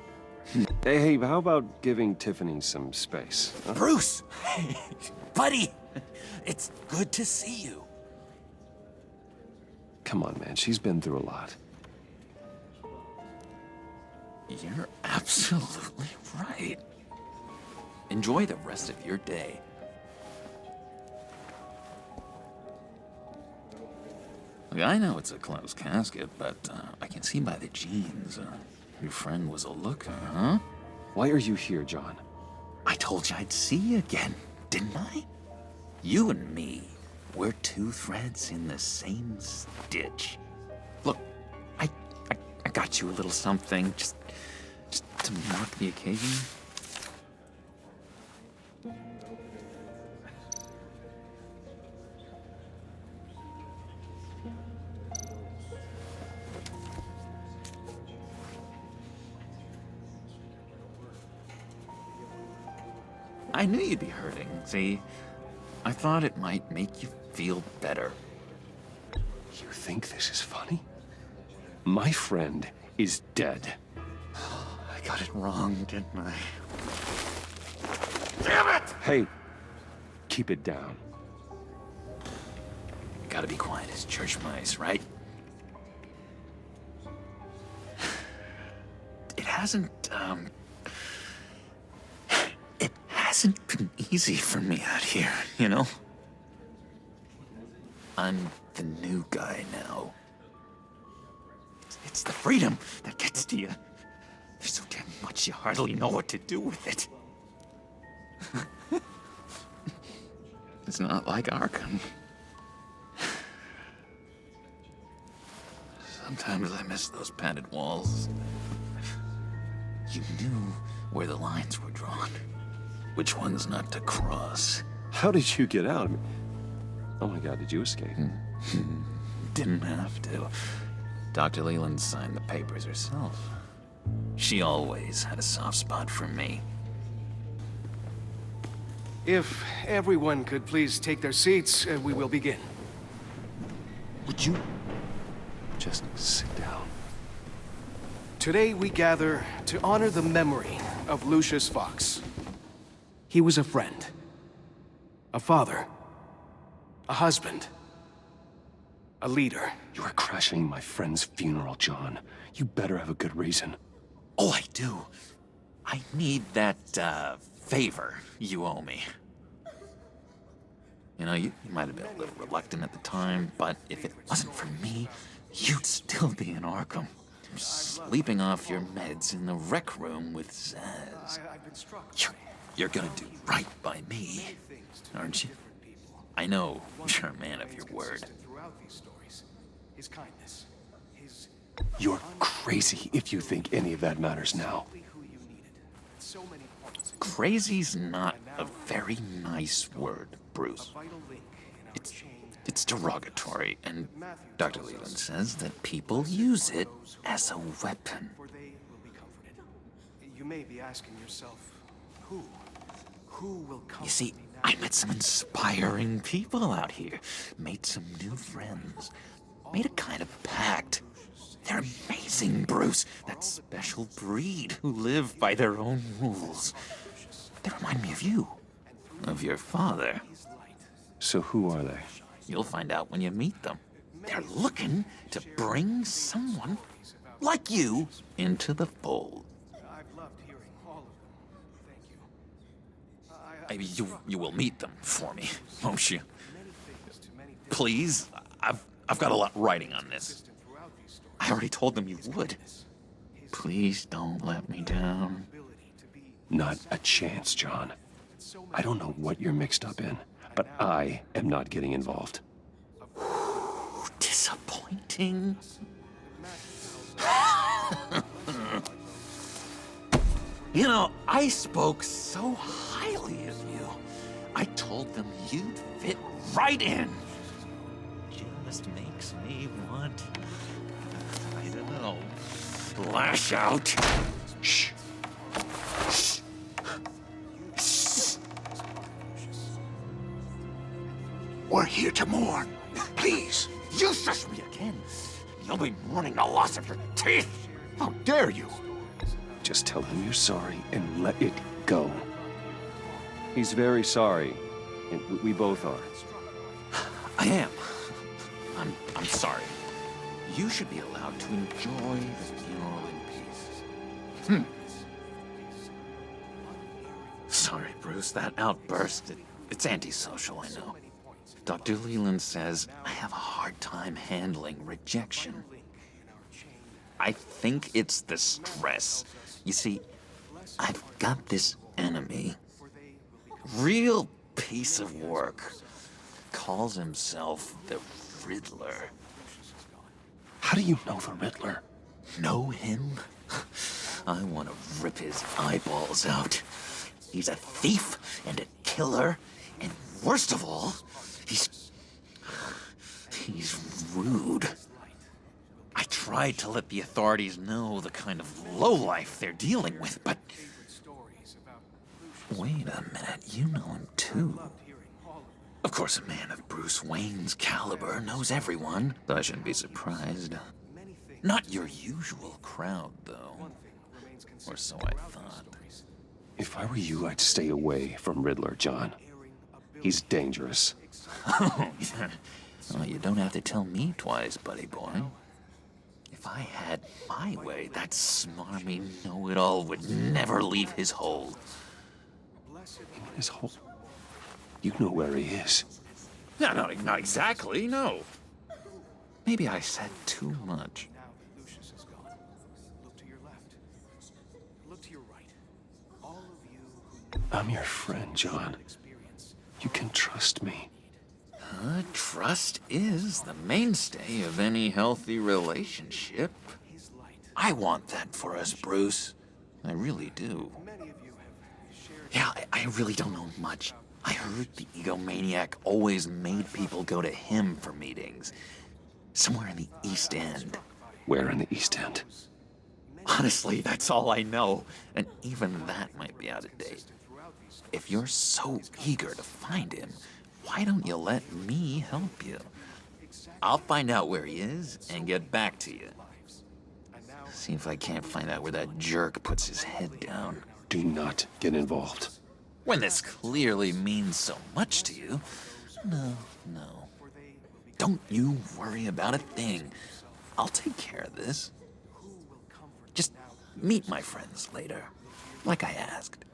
Hey, how about giving Tiffany some space? Huh? Bruce! Buddy! It's good to see you. Come on, man. She's been through a lot. You're absolutely right. Enjoy the rest of your day. Look, I know it's a closed casket, but I can see by the jeans, your friend was a looker, huh? Why are you here, John? I told you I'd see you again, didn't I? You and me, we're two threads in the same stitch. Look, I got you a little something, just to mark the occasion. I knew you'd be hurting, see? I thought it might make you feel better. You think this is funny? My friend is dead. I got it wrong, didn't I? Damn it! Hey, keep it down. Gotta be quiet as church mice, right? It hasn't been easy for me out here, you know? I'm the new guy now. It's the freedom that gets to you. There's so damn much you hardly know what to do with it. It's not like Arkham. Sometimes I miss those padded walls. You knew where the lines were drawn. Which ones not to cross. How did you get out? Oh my God, did you escape? Didn't have to. Dr. Leland signed the papers herself. She always had a soft spot for me. If everyone could please take their seats, we will begin. Would you just sit down? Today we gather to honor the memory of Lucius Fox. He was a friend, a father, a husband, a leader. You are crashing my friend's funeral, John. You better have a good reason. Oh, I do. I need that, favor you owe me. You know, you might have been a little reluctant at the time, but if it wasn't for me, you'd still be in Arkham. Sleeping off your meds in the rec room with Zaz. You're gonna do right by me, aren't you? I know you're a man of your word. You're crazy if you think any of that matters now. Crazy's not a very nice word, Bruce. It's derogatory, and Dr. Leland says that people use it as a weapon. You may be asking yourself, who will come? You see, I met some inspiring people out here, made some new friends, made a kind of pact. They're amazing, Bruce. That special breed who live by their own rules. They remind me of you, of your father. So who are they? You'll find out when you meet them. They're looking to bring someone like you into the fold. You will meet them for me, won't you? Please, I've got a lot writing on this. I already told them you would. Please don't let me down. Not a chance, John. I don't know what you're mixed up in, but I am not getting involved. Disappointing. You know, I spoke so highly of you. I told them you'd fit right in. Just makes me want, I don't know, lash out. Shh. Shh. Shh. We're here to mourn. Please. You shush me again. You'll be mourning the loss of your teeth. How dare you? Just tell him you're sorry and let it go. He's very sorry, and we both are. I am. I'm sorry. You should be allowed to enjoy the funeral in peace. Sorry, Bruce, that outburst, it's antisocial, I know. Dr. Leland says I have a hard time handling rejection. I think it's the stress. You see, I've got this enemy. Real piece of work. Calls himself the Riddler. How do you know the Riddler? Know him? I want to rip his eyeballs out. He's a thief and a killer, and worst of all, he's rude. I tried to let the authorities know the kind of lowlife they're dealing with, but... Wait a minute, you know him too. Of course, a man of Bruce Wayne's caliber knows everyone, so I shouldn't be surprised. Not your usual crowd, though. Or so I thought. If I were you, I'd stay away from Riddler, John. He's dangerous. Oh, yeah. Well, you don't have to tell me twice, buddy boy. If I had my way, that smarmy know-it-all would never leave his hole. His hole? You know where he is. No, not exactly, no. Maybe I said too much. I'm your friend, John. You can trust me. Trust is the mainstay of any healthy relationship. I want that for us, Bruce. I really do. Yeah, I really don't know much. I heard the egomaniac always made people go to him for meetings. Somewhere in the East End. Where in the East End? Honestly, that's all I know. And even that might be out of date. If you're so eager to find him, why don't you let me help you? I'll find out where he is and get back to you. See if I can't find out where that jerk puts his head down. Do not get involved. When this clearly means so much to you. No. Don't you worry about a thing. I'll take care of this. meet my friends later, like I asked.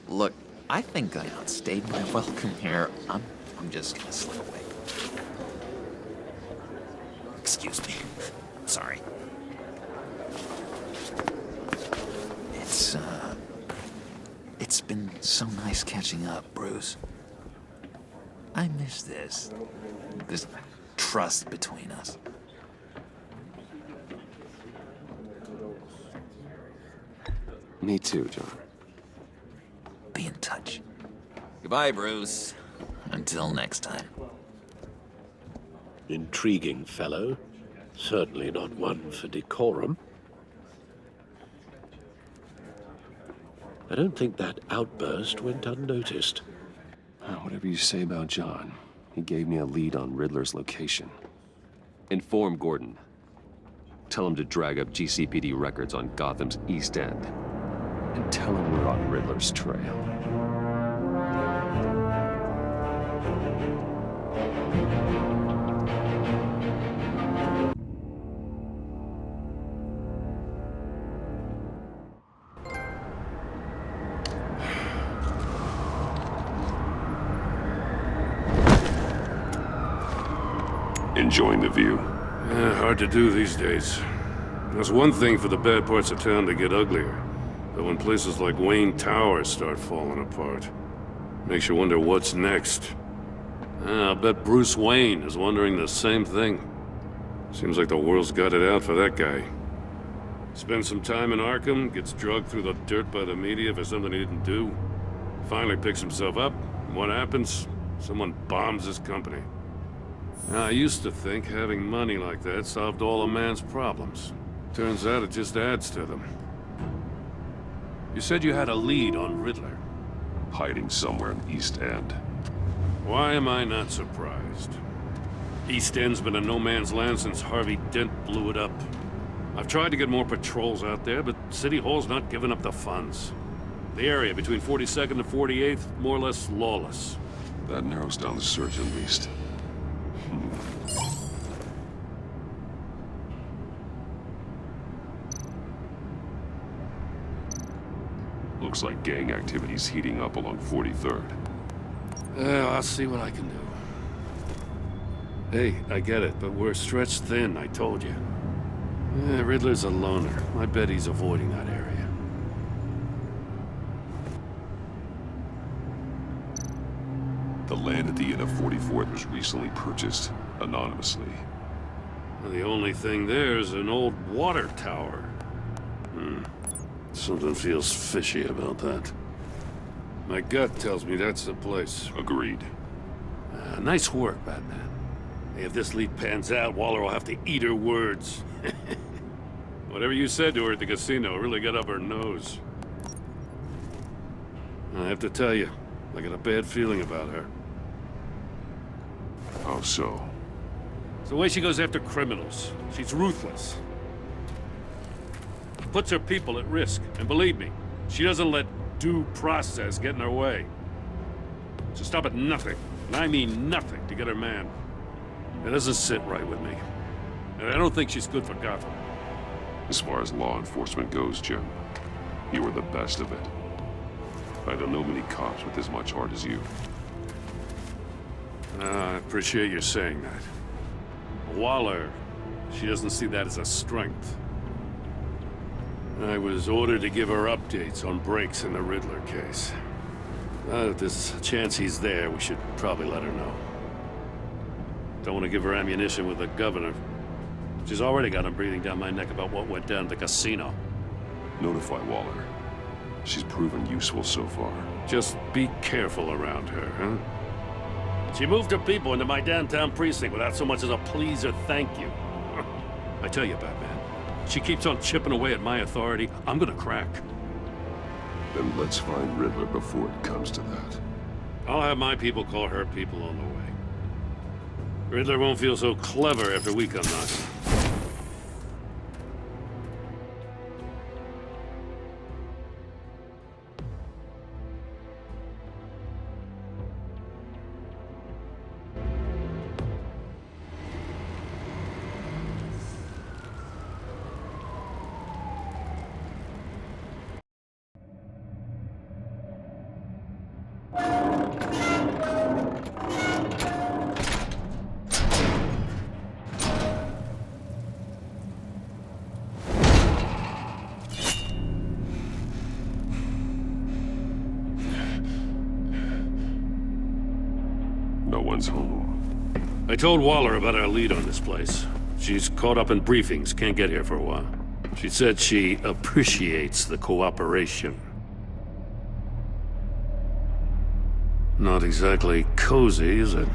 Look, I think I outstayed my welcome here. I'm just gonna slip away. Excuse me. Sorry. It's been so nice catching up, Bruce. I miss this trust between us. Me too, John. Be in touch. Goodbye, Bruce. Until next time. Intriguing fellow. Certainly not one for decorum. I don't think that outburst went unnoticed. Whatever you say about John, he gave me a lead on Riddler's location. Inform Gordon. Tell him to drag up GCPD records on Gotham's East End. And tell him we're on Riddler's trail. Enjoying the view? Yeah, hard to do these days. There's one thing for the bad parts of town to get uglier. But when places like Wayne Towers start falling apart, makes you wonder what's next. I'll bet Bruce Wayne is wondering the same thing. Seems like the world's got it out for that guy. Spends some time in Arkham, gets drugged through the dirt by the media for something he didn't do. Finally picks himself up, and what happens? Someone bombs his company. Now, I used to think having money like that solved all a man's problems. Turns out it just adds to them. You said you had a lead on Riddler. Hiding somewhere in East End. Why am I not surprised? East End's been a no-man's land since Harvey Dent blew it up. I've tried to get more patrols out there, but City Hall's not giving up the funds. The area between 42nd and 48th, more or less lawless. That narrows down the search at least. Looks like gang activity's heating up along 43rd. I'll see what I can do. Hey, I get it, but we're stretched thin, I told you. Riddler's a loner. I bet he's avoiding that area. The land at the end of 44th was recently purchased, anonymously. The only thing there is an old water tower. Something feels fishy about that. My gut tells me that's the place. Agreed. Nice work, Batman. Hey, if this lead pans out, Waller will have to eat her words. Whatever you said to her at the casino really got up her nose. I have to tell you, I got a bad feeling about her. How so? It's the way she goes after criminals. She's ruthless. Puts her people at risk. And believe me, she doesn't let due process get in her way. She'll stop at nothing, and I mean nothing, to get her man. It doesn't sit right with me. And I don't think she's good for Gotham. As far as law enforcement goes, Jim, you were the best of it. I don't know many cops with as much heart as you. I appreciate you saying that. Waller, she doesn't see that as a strength. I was ordered to give her updates on breaks in the Riddler case. If there's a chance he's there, we should probably let her know. Don't want to give her ammunition with the governor. She's already got him breathing down my neck about what went down at the casino. Notify Waller. She's proven useful so far. Just be careful around her, huh? She moved her people into my downtown precinct without so much as a please or thank you. I tell you, Batman, she keeps on chipping away at my authority, I'm gonna crack. Then let's find Riddler before it comes to that. I'll have my people call her people on the way. Riddler won't feel so clever after we come knocking. one's home. I told Waller about our lead on this place. She's caught up in briefings, can't get here for a while. She said she appreciates the cooperation. Not exactly cozy, is it?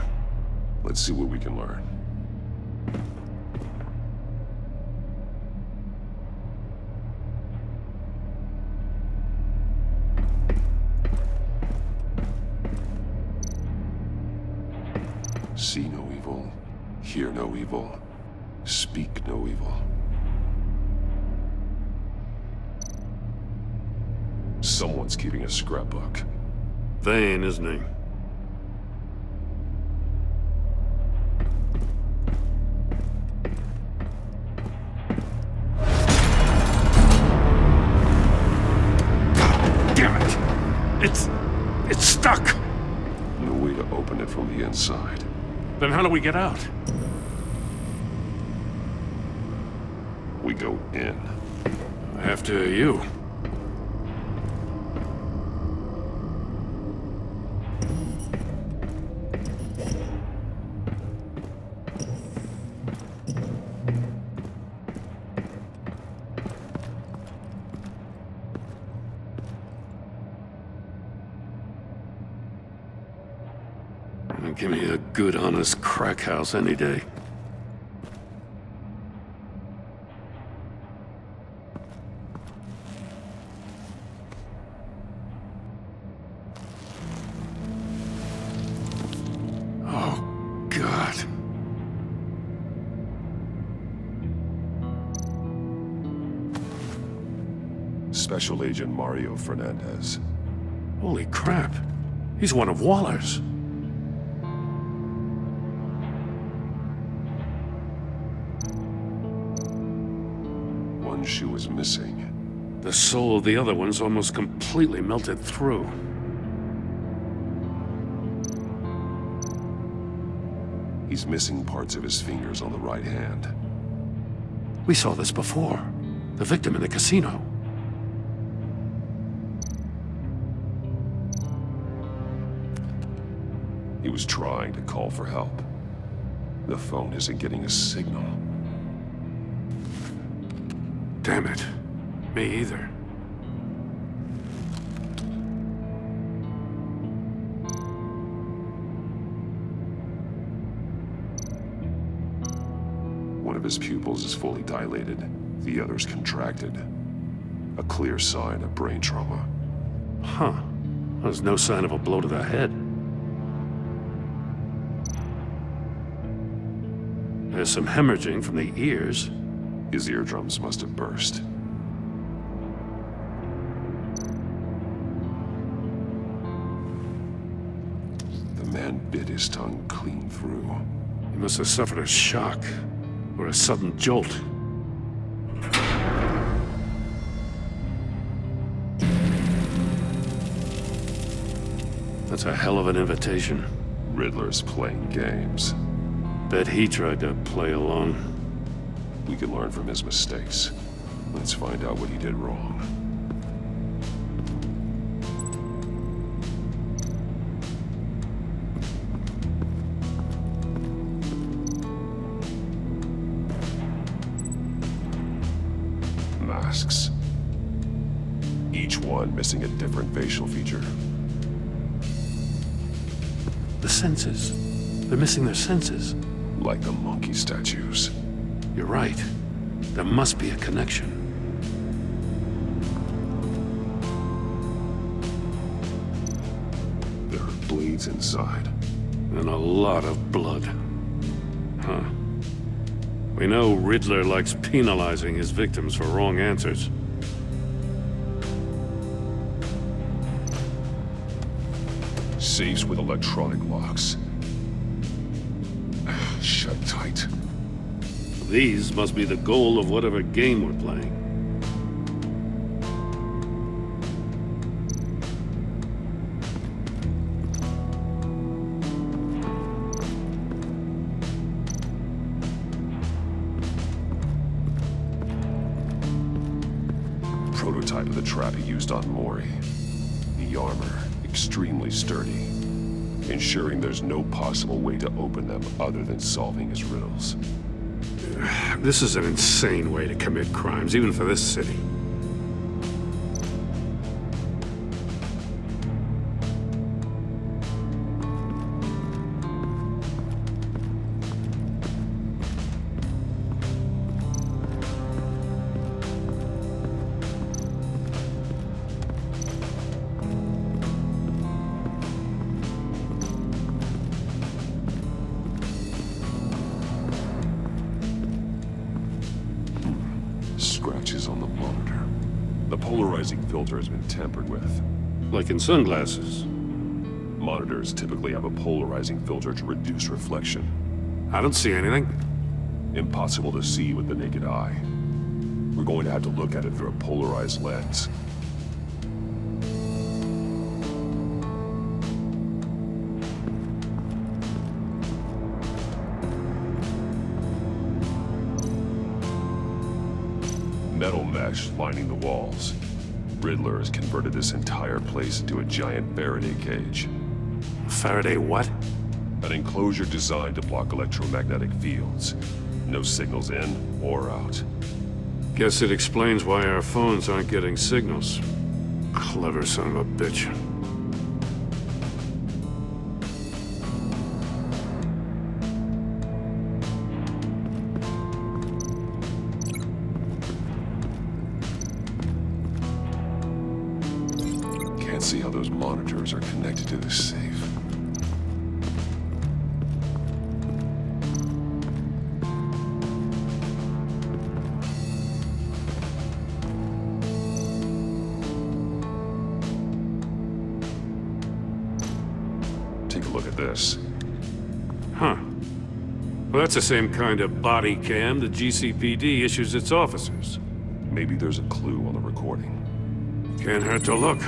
Let's see what we can learn. See no evil, hear no evil, speak no evil. Someone's keeping a scrapbook. Vane, isn't he? God damn it! It's stuck! No way to open it from the inside. Then how do we get out? We go in. After you. Give me a good, honest crack house any day. Oh, God. Special Agent Mario Fernandez. Holy crap. He's one of Waller's. One shoe is missing. The soul of the other one's almost completely melted through. He's missing parts of his fingers on the right hand. We saw this before. The victim in the casino. He was trying to call for help. The phone isn't getting a signal. Damn it. Me either. One of his pupils is fully dilated, the other's contracted. A clear sign of brain trauma. Huh. There's no sign of a blow to the head. There's some hemorrhaging from the ears. His eardrums must have burst. The man bit his tongue clean through. He must have suffered a shock, or a sudden jolt. That's a hell of an invitation. Riddler's playing games. Bet he tried to play along. We can learn from his mistakes. Let's find out what he did wrong. Masks. Each one missing a different facial feature. The senses. They're missing their senses. Like the monkey statues. You're right. There must be a connection. There are blades inside. And a lot of blood. Huh. We know Riddler likes penalizing his victims for wrong answers. Safes with electronic locks. Shut tight. These must be the goal of whatever game we're playing. Prototype of the trap he used on Mori. The armor, extremely sturdy. ensuring there's no possible way to open them other than solving his riddles. This is an insane way to commit crimes, even for this city. Scratches on the monitor. The polarizing filter has been tampered with. Like in sunglasses. Monitors typically have a polarizing filter to reduce reflection. I don't see anything. Impossible to see with the naked eye. We're going to have to look at it through a polarized lens. Metal mesh lining the walls. Riddler has converted this entire place into a giant Faraday cage. Faraday what? An enclosure designed to block electromagnetic fields. No signals in or out. Guess it explains why our phones aren't getting signals. Clever son of a bitch. Can't see how those monitors are connected to this safe. Take a look at this. Huh. Well, that's the same kind of body cam the GCPD issues its officers. Maybe there's a clue on the recording. Can't hurt to look.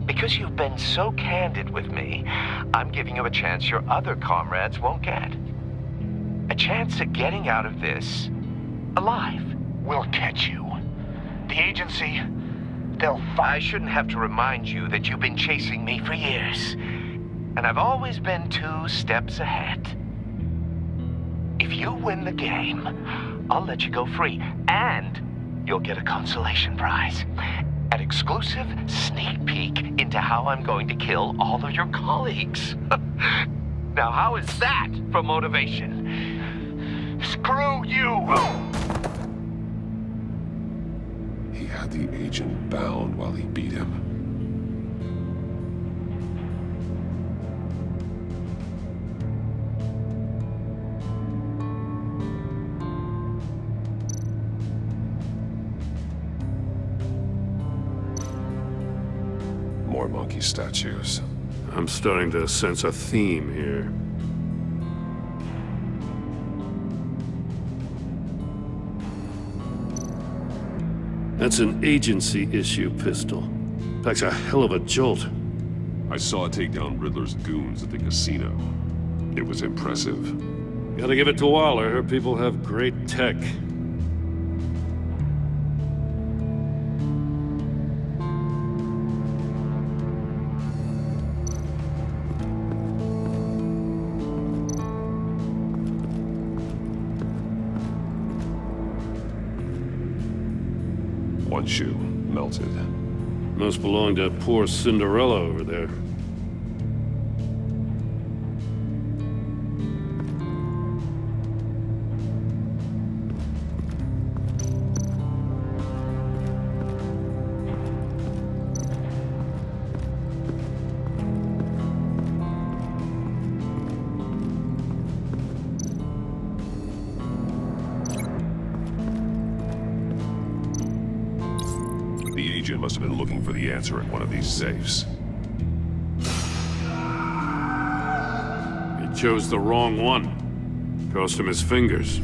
Because you've been so candid with me, I'm giving you a chance your other comrades won't get. A chance at getting out of this alive. We'll catch you. The agency, they'll find... I shouldn't have to remind you that you've been chasing me for years. And I've always been 2 steps ahead. If you win the game, I'll let you go free. And you'll get a consolation prize. An exclusive sneak peek into how I'm going to kill all of your colleagues. Now, how is that for motivation? Screw you! He had the agent bound while he beat him. More monkey statues. I'm starting to sense a theme here. That's an agency-issue pistol. Packs a hell of a jolt. I saw it take down Riddler's goons at the casino. It was impressive. Gotta give it to Waller. Her people have great tech. One shoe, melted. Must belong to poor Cinderella over there. The agent must have been looking for the answer in one of these safes. He chose the wrong one. Cost him his fingers.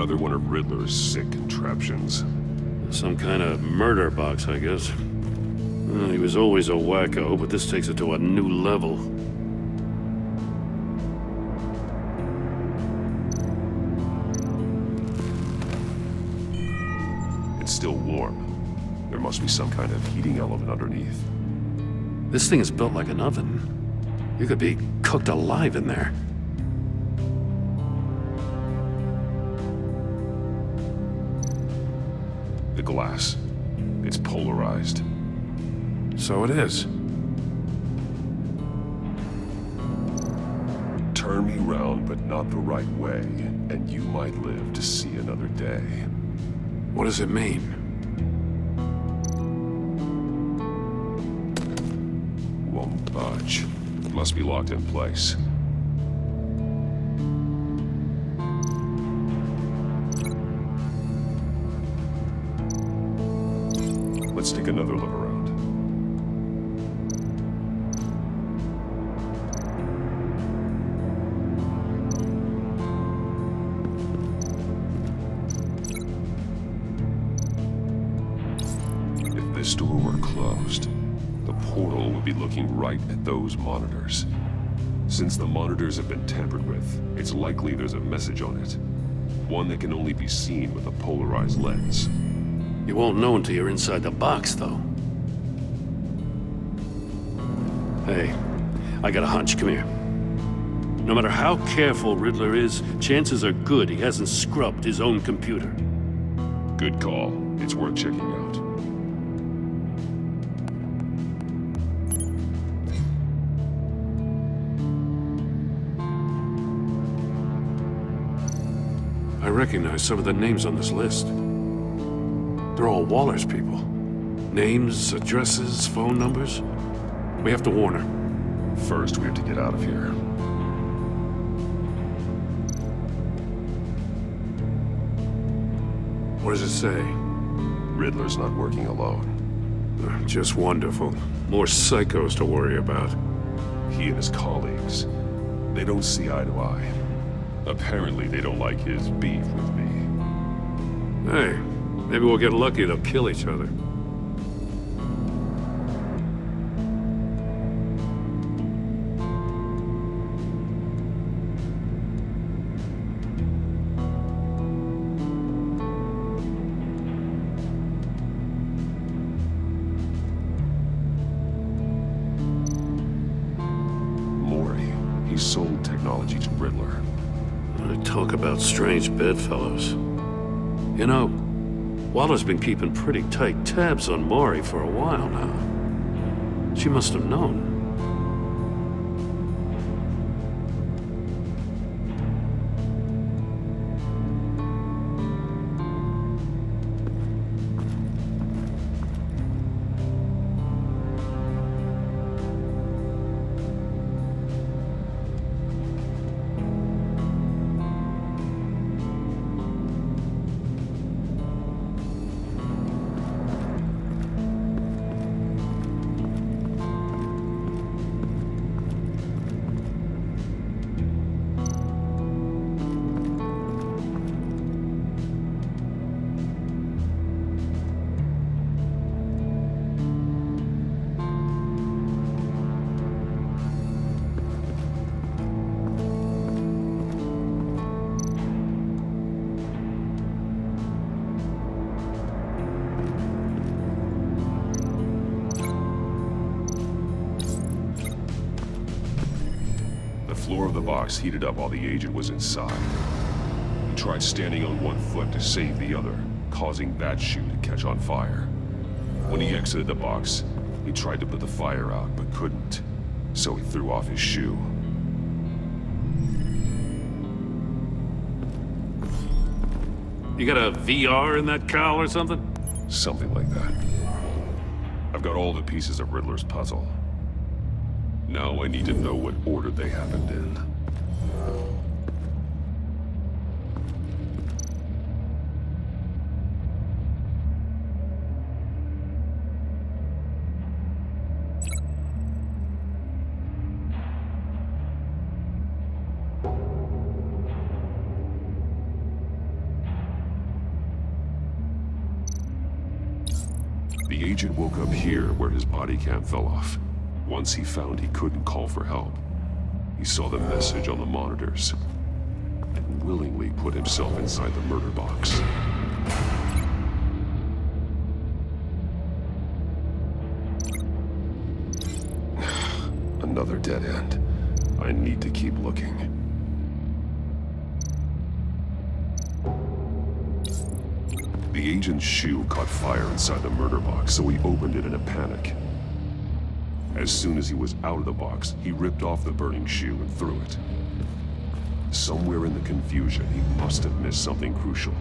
Another one of Riddler's sick contraptions. Some kind of murder box, I guess. Well, he was always a wacko, but this takes it to a new level. It's still warm. There must be some kind of heating element underneath. This thing is built like an oven. You could be cooked alive in there. The glass. It's polarized. So it is. Turn me round, but not the right way, and you might live to see another day. What does it mean? Won't budge. Must be locked in place. Let's take another look around. If this door were closed, the portal would be looking right at those monitors. Since the monitors have been tampered with, it's likely there's a message on it. One that can only be seen with a polarized lens. You won't know until you're inside the box, though. Hey, I got a hunch. Come here. No matter how careful Riddler is, chances are good he hasn't scrubbed his own computer. Good call. It's worth checking out. I recognize some of the names on this list. They're all Waller's people. Names, addresses, phone numbers. We have to warn her. First, we have to get out of here. What does it say? Riddler's not working alone. Just wonderful. More psychos to worry about. He and his colleagues, they don't see eye to eye. Apparently, they don't like his beef with me. Hey, maybe we'll get lucky to kill each other. Mori, he sold technology to Riddler. Talk about strange bedfellows. You know, Waller's been keeping pretty tight tabs on Mori for a while now. She must have known. The floor of the box heated up while the agent was inside. He tried standing on one foot to save the other, causing that shoe to catch on fire. When he exited the box, he tried to put the fire out, but couldn't. So he threw off his shoe. You got a VR in that cowl or something? Something like that. I've got all the pieces of Riddler's puzzle. Now I need to know what order they happened in. The agent woke up here where his body cam fell off. Once he found he couldn't call for help, he saw the message on the monitors and willingly put himself inside the murder box. Another dead end. I need to keep looking. The agent's shoe caught fire inside the murder box, so he opened it in a panic. As soon as he was out of the box, he ripped off the burning shoe and threw it. Somewhere in the confusion, he must have missed something crucial.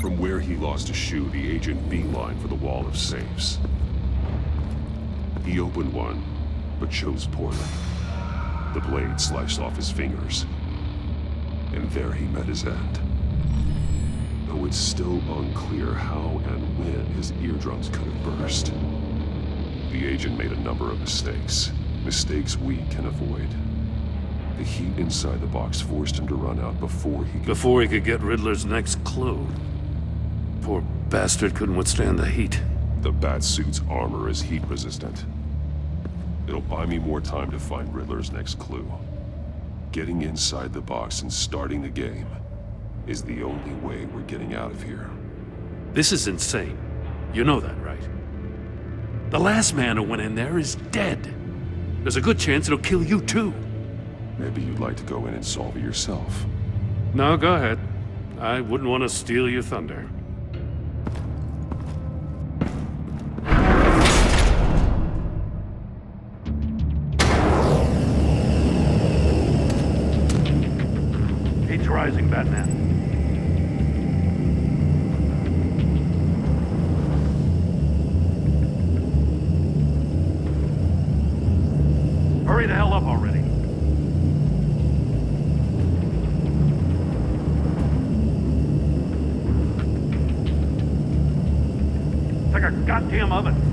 From where he lost a shoe, the agent beelined for the wall of safes. He opened one, but chose poorly. The blade sliced off his fingers, and there he met his end. Though it's still unclear how and when his eardrums could have burst. The agent made a number of mistakes we can avoid. The heat inside the box forced him to run out before he could get Riddler's next clue. Poor bastard couldn't withstand the heat. The Batsuit's armor is heat resistant. It'll buy me more time to find Riddler's next clue. Getting inside the box and starting the game is the only way we're getting out of here. This is insane. You know that, right? The last man who went in there is dead. There's a good chance it'll kill you too. Maybe you'd like to go in and solve it yourself. No, go ahead. I wouldn't want to steal your thunder. Rising, Batman. Hurry the hell up already. It's like a goddamn oven.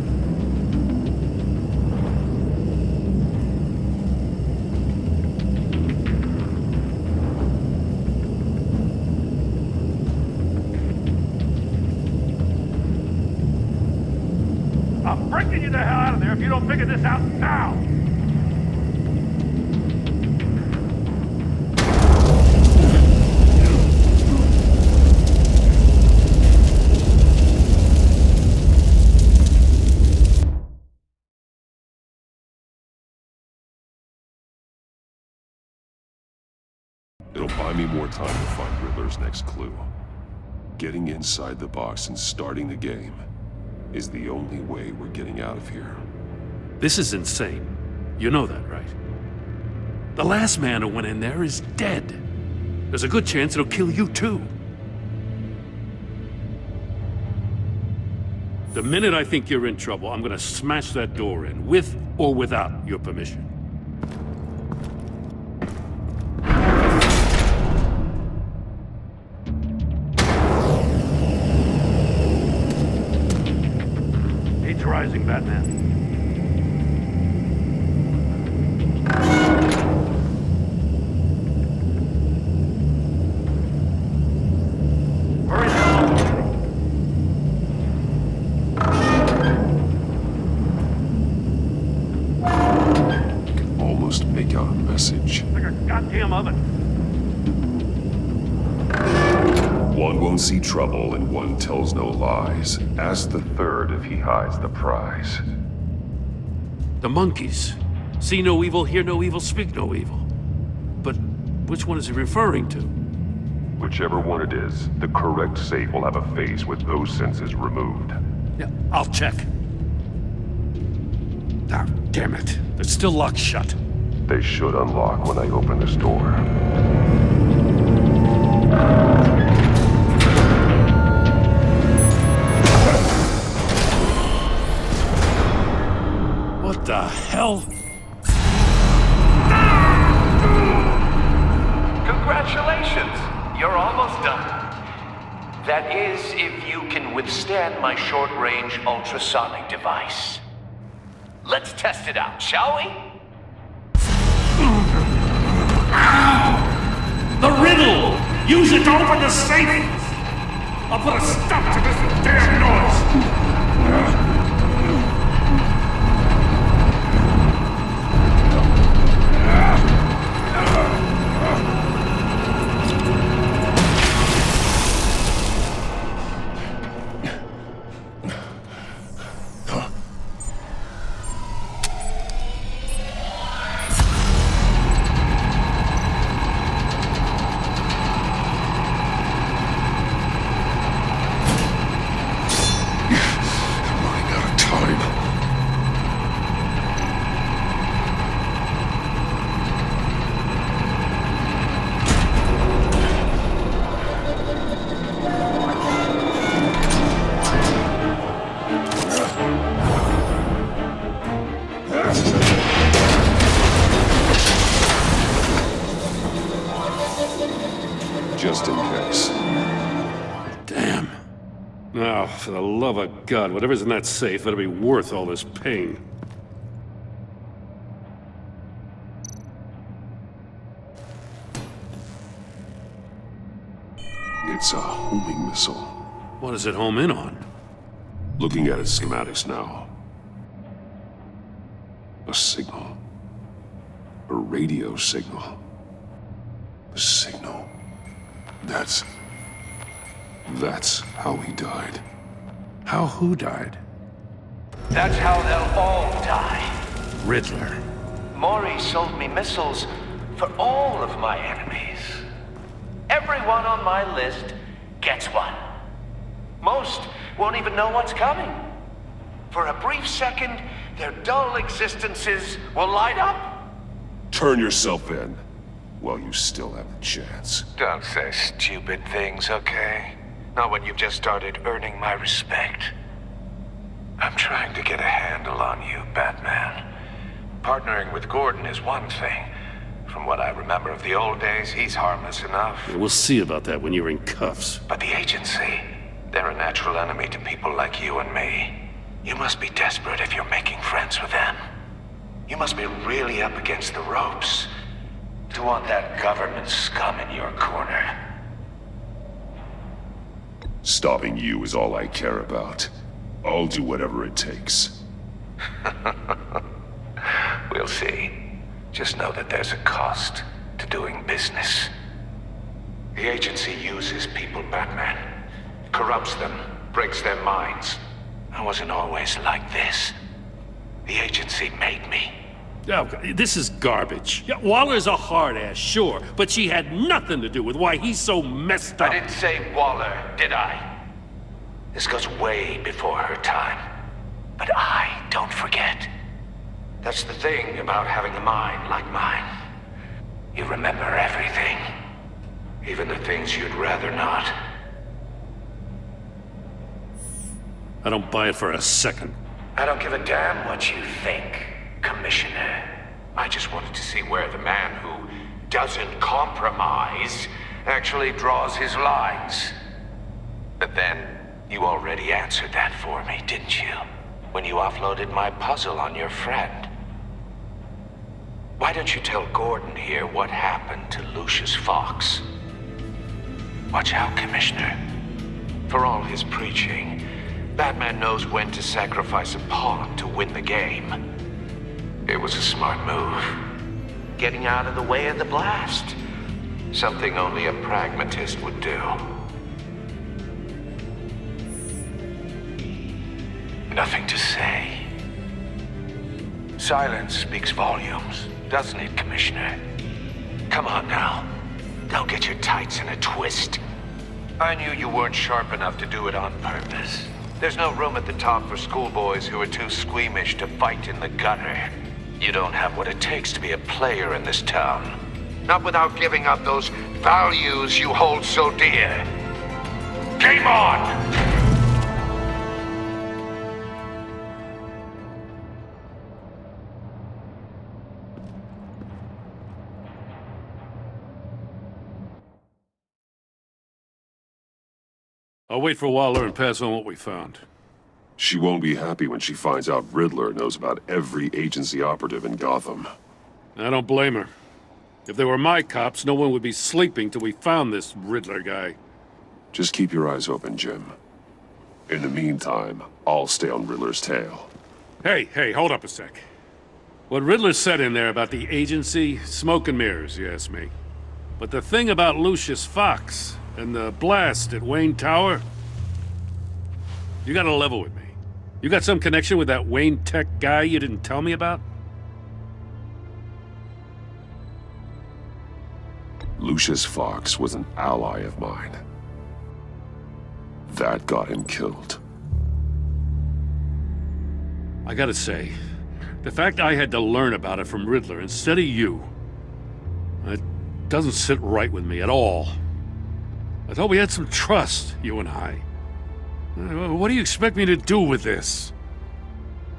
I'm breaking you the hell out of there if you don't figure this out now! It'll buy me more time to find Riddler's next clue. Getting inside the box and starting the game is the only way we're getting out of here. This is insane. You know that, right? The last man who went in there is dead. There's a good chance it'll kill you too. The minute I think you're in trouble, I'm gonna smash that door in, with or without your permission. Rising, Batman. Hurry the hell up. I can almost make out a message. Like a goddamn oven. One won't see trouble and one tells no lies. Ask the third if he hides the prize. The monkeys. See no evil, hear no evil, speak no evil. But which one is he referring to? Whichever one it is, the correct safe will have a face with those senses removed. Yeah, I'll check. Ah, damn it. They're still locked shut. They should unlock when I open this door. What the hell? Congratulations! You're almost done. That is, if you can withstand my short-range ultrasonic device. Let's test it out, shall we? The riddle! Use it to open the safe! I'll put a stop to this damn noise! Just in case. Damn. Now, for the love of God, whatever's in that safe better be worth all this pain. It's a homing missile. What does it home in on? Looking at its schematics now. A signal. A radio signal. A signal. That's how he died. How who died? That's how they'll all die. Riddler. Mori sold me missiles for all of my enemies. Everyone on my list gets one. Most won't even know what's coming. For a brief second, their dull existences will light up. Turn yourself in while you still have the chance. Don't say stupid things, okay? Not when you've just started earning my respect. I'm trying to get a handle on you, Batman. Partnering with Gordon is one thing. From what I remember of the old days, he's harmless enough. Yeah, we'll see about that when you're in cuffs. But the agency, they're a natural enemy to people like you and me. You must be desperate if you're making friends with them. You must be really up against the ropes to want that government scum in your corner. Stopping you is all I care about. I'll do whatever it takes. We'll see. Just know that there's a cost to doing business. The agency uses people, Batman. Corrupts them, breaks their minds. I wasn't always like this. The agency made me. Oh, this is garbage. Yeah, Waller's a hard-ass, sure, but she had nothing to do with why he's so messed up. I didn't say Waller, did I? This goes way before her time. But I don't forget. That's the thing about having a mind like mine. You remember everything. Even the things you'd rather not. I don't buy it for a second. I don't give a damn what you think, Commissioner. I just wanted to see where the man who doesn't compromise actually draws his lines. But then, you already answered that for me, didn't you? When you offloaded my puzzle on your friend. Why don't you tell Gordon here what happened to Lucius Fox? Watch out, Commissioner. For all his preaching, Batman knows when to sacrifice a pawn to win the game. It was a smart move. Getting out of the way of the blast. Something only a pragmatist would do. Nothing to say. Silence speaks volumes, doesn't it, Commissioner? Come on now. Don't get your tights in a twist. I knew you weren't sharp enough to do it on purpose. There's no room at the top for schoolboys who are too squeamish to fight in the gutter. You don't have what it takes to be a player in this town. Not without giving up those values you hold so dear. Game on! I'll wait for Waller and pass on what we found. She won't be happy when she finds out Riddler knows about every agency operative in Gotham. I don't blame her. If they were my cops, no one would be sleeping till we found this Riddler guy. Just keep your eyes open, Jim. In the meantime, I'll stay on Riddler's tail. Hey, hold up a sec. What Riddler said in there about the agency, smoke and mirrors, you ask me. But the thing about Lucius Fox and the blast at Wayne Tower, you gotta level with me. You got some connection with that Wayne Tech guy you didn't tell me about? Lucius Fox was an ally of mine. That got him killed. I gotta say, the fact I had to learn about it from Riddler instead of you, it doesn't sit right with me at all. I thought we had some trust, you and I. What do you expect me to do with this?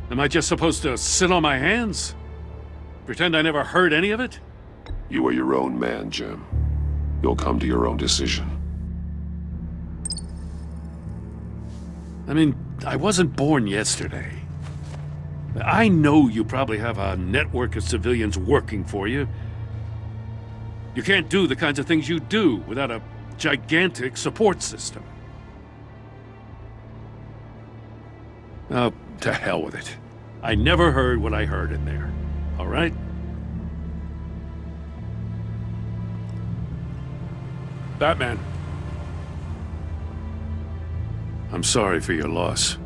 Am I just supposed to sit on my hands? Pretend I never heard any of it? You are your own man, Jim. You'll come to your own decision. I mean, I wasn't born yesterday. I know you probably have a network of civilians working for you. You can't do the kinds of things you do without a gigantic support system. Oh, to hell with it. I never heard what I heard in there, all right? Batman. I'm sorry for your loss.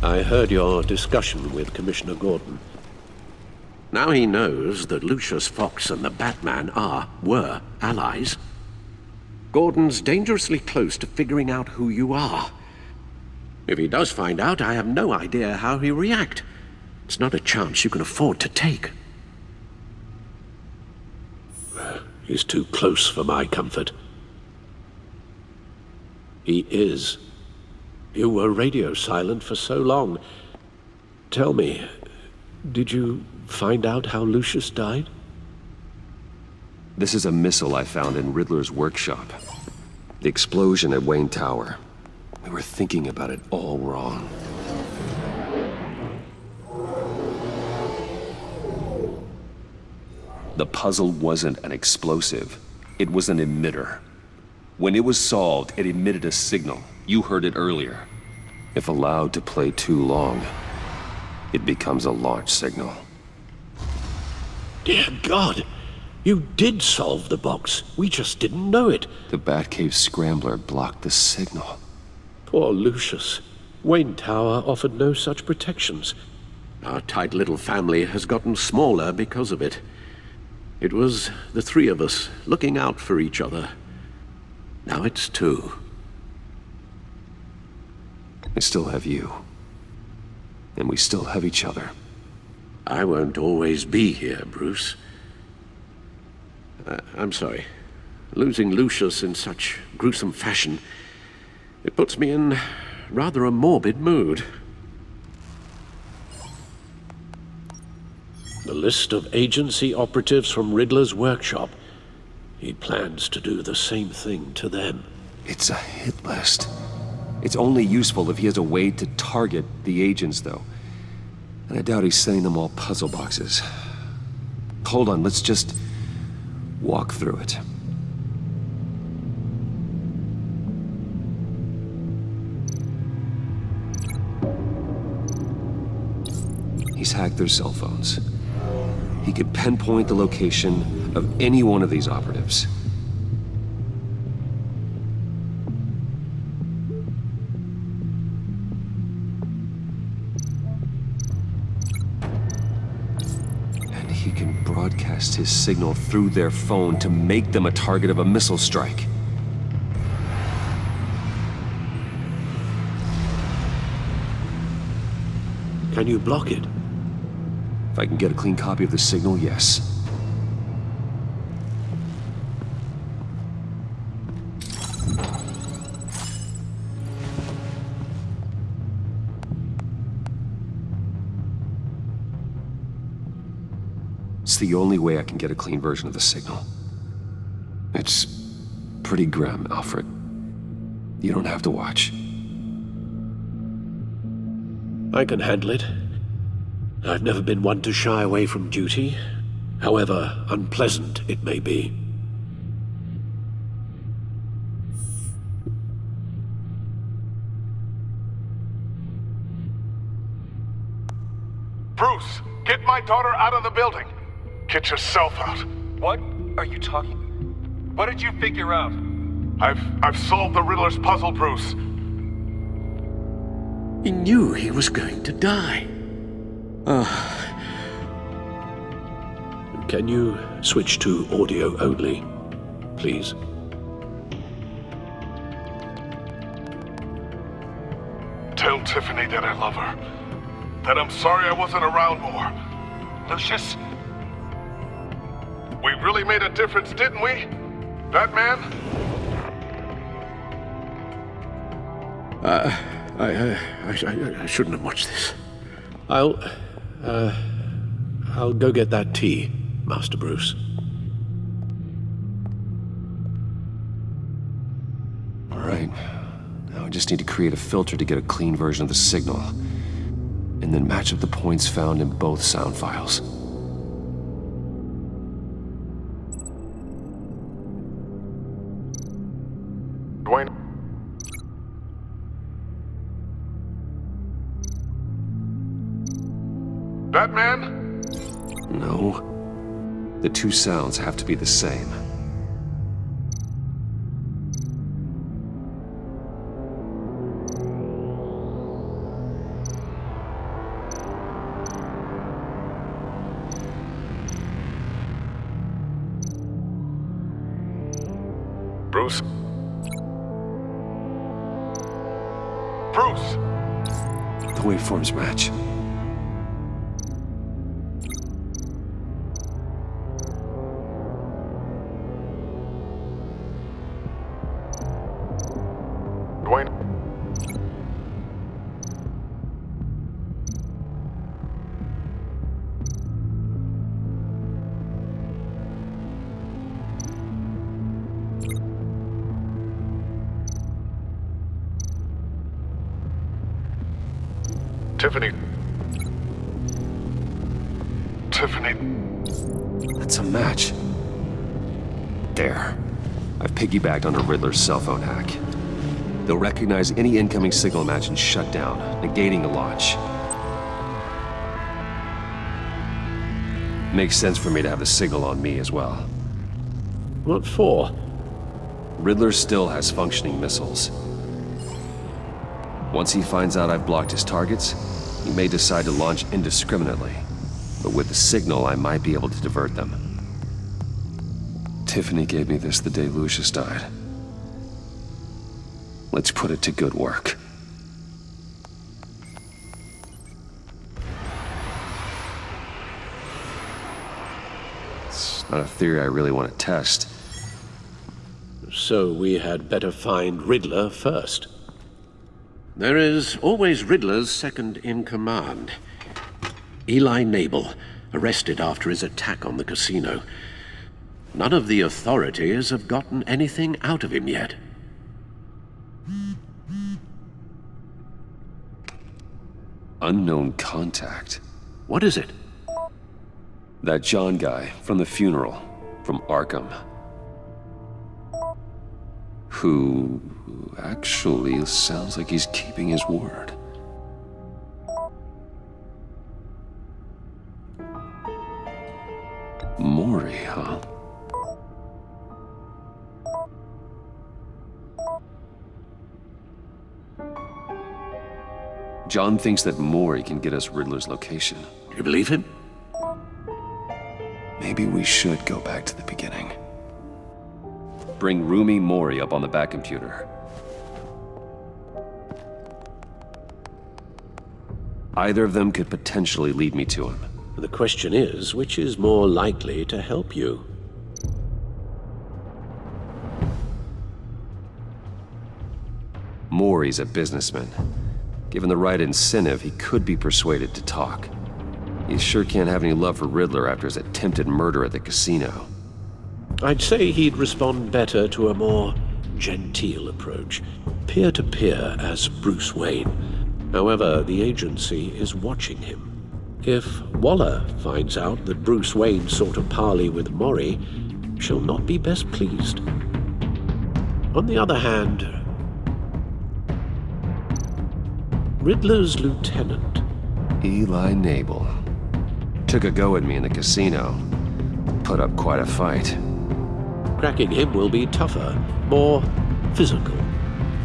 I heard your discussion with Commissioner Gordon. Now he knows that Lucius Fox and the Batman were allies. Gordon's dangerously close to figuring out who you are. If he does find out, I have no idea how he'll react. It's not a chance you can afford to take. He's too close for my comfort. He is. You were radio silent for so long. Tell me, did you find out how Lucius died? This is a missile I found in Riddler's workshop. The explosion at Wayne Tower. We were thinking about it all wrong. The puzzle wasn't an explosive. It was an emitter. When it was solved, it emitted a signal. You heard it earlier. If allowed to play too long, it becomes a launch signal. Dear God! You did solve the box. We just didn't know it. The Batcave scrambler blocked the signal. Poor Lucius. Wayne Tower offered no such protections. Our tight little family has gotten smaller because of it. It was the three of us looking out for each other. Now it's two. I still have you. And we still have each other. I won't always be here, Bruce. I'm sorry. Losing Lucius in such gruesome fashion, it puts me in rather a morbid mood. The list of agency operatives from Riddler's workshop. He plans to do the same thing to them. It's a hit list. It's only useful if he has a way to target the agents, though. And I doubt he's sending them all puzzle boxes. Hold on, let's just walk through it. He's hacked their cell phones. He could pinpoint the location of any one of these operatives. And he can broadcast his signal through their phone to make them a target of a missile strike. Can you block it? If I can get a clean copy of the signal, yes. It's the only way I can get a clean version of the signal. It's pretty grim, Alfred. You don't have to watch. I can handle it. I've never been one to shy away from duty, however unpleasant it may be. Bruce, get my daughter out of the building. Get yourself out. What are you talking? What did you figure out? I've solved the Riddler's puzzle, Bruce. He knew he was going to die. Can you switch to audio only, please? Tell Tiffany that I love her. That I'm sorry I wasn't around more. Lucius? We really made a difference, didn't we? Batman? I shouldn't have watched this. I'll go get that tea, Master Bruce. All right. Now I just need to create a filter to get a clean version of the signal, and then match up the points found in both sound files. Dwayne? Batman? No. The two sounds have to be the same. Bruce? Bruce! The waveforms match. Dwayne? Tiffany. That's a match. There. I've piggybacked on a Riddler's cell phone hack. They'll recognize any incoming signal match and shut down, negating the launch. Makes sense for me to have the signal on me as well. What for? Riddler still has functioning missiles. Once he finds out I've blocked his targets, he may decide to launch indiscriminately. But with the signal, I might be able to divert them. Tiffany gave me this the day Lucius died. Let's put it to good work. It's not a theory I really want to test. So we had better find Riddler first. There is always Riddler's second in command. Eli Nabel, arrested after his attack on the casino. None of the authorities have gotten anything out of him yet. Unknown contact. What is it? That John guy from the funeral, from Arkham. Who actually sounds like he's keeping his word. Mori, huh? John thinks that Mori can get us Riddler's location. You believe him? Maybe we should go back to the beginning. Bring Rumi Mori up on the back computer. Either of them could potentially lead me to him. The question is, which is more likely to help you? Mori's a businessman. Given the right incentive, he could be persuaded to talk. He sure can't have any love for Riddler after his attempted murder at the casino. I'd say he'd respond better to a more genteel approach, peer-to-peer as Bruce Wayne. However, the agency is watching him. If Waller finds out that Bruce Wayne sought a parley with Mori, she'll not be best pleased. On the other hand, Riddler's lieutenant, Eli Nabel, took a go at me in the casino. Put up quite a fight. Cracking him will be tougher, more physical.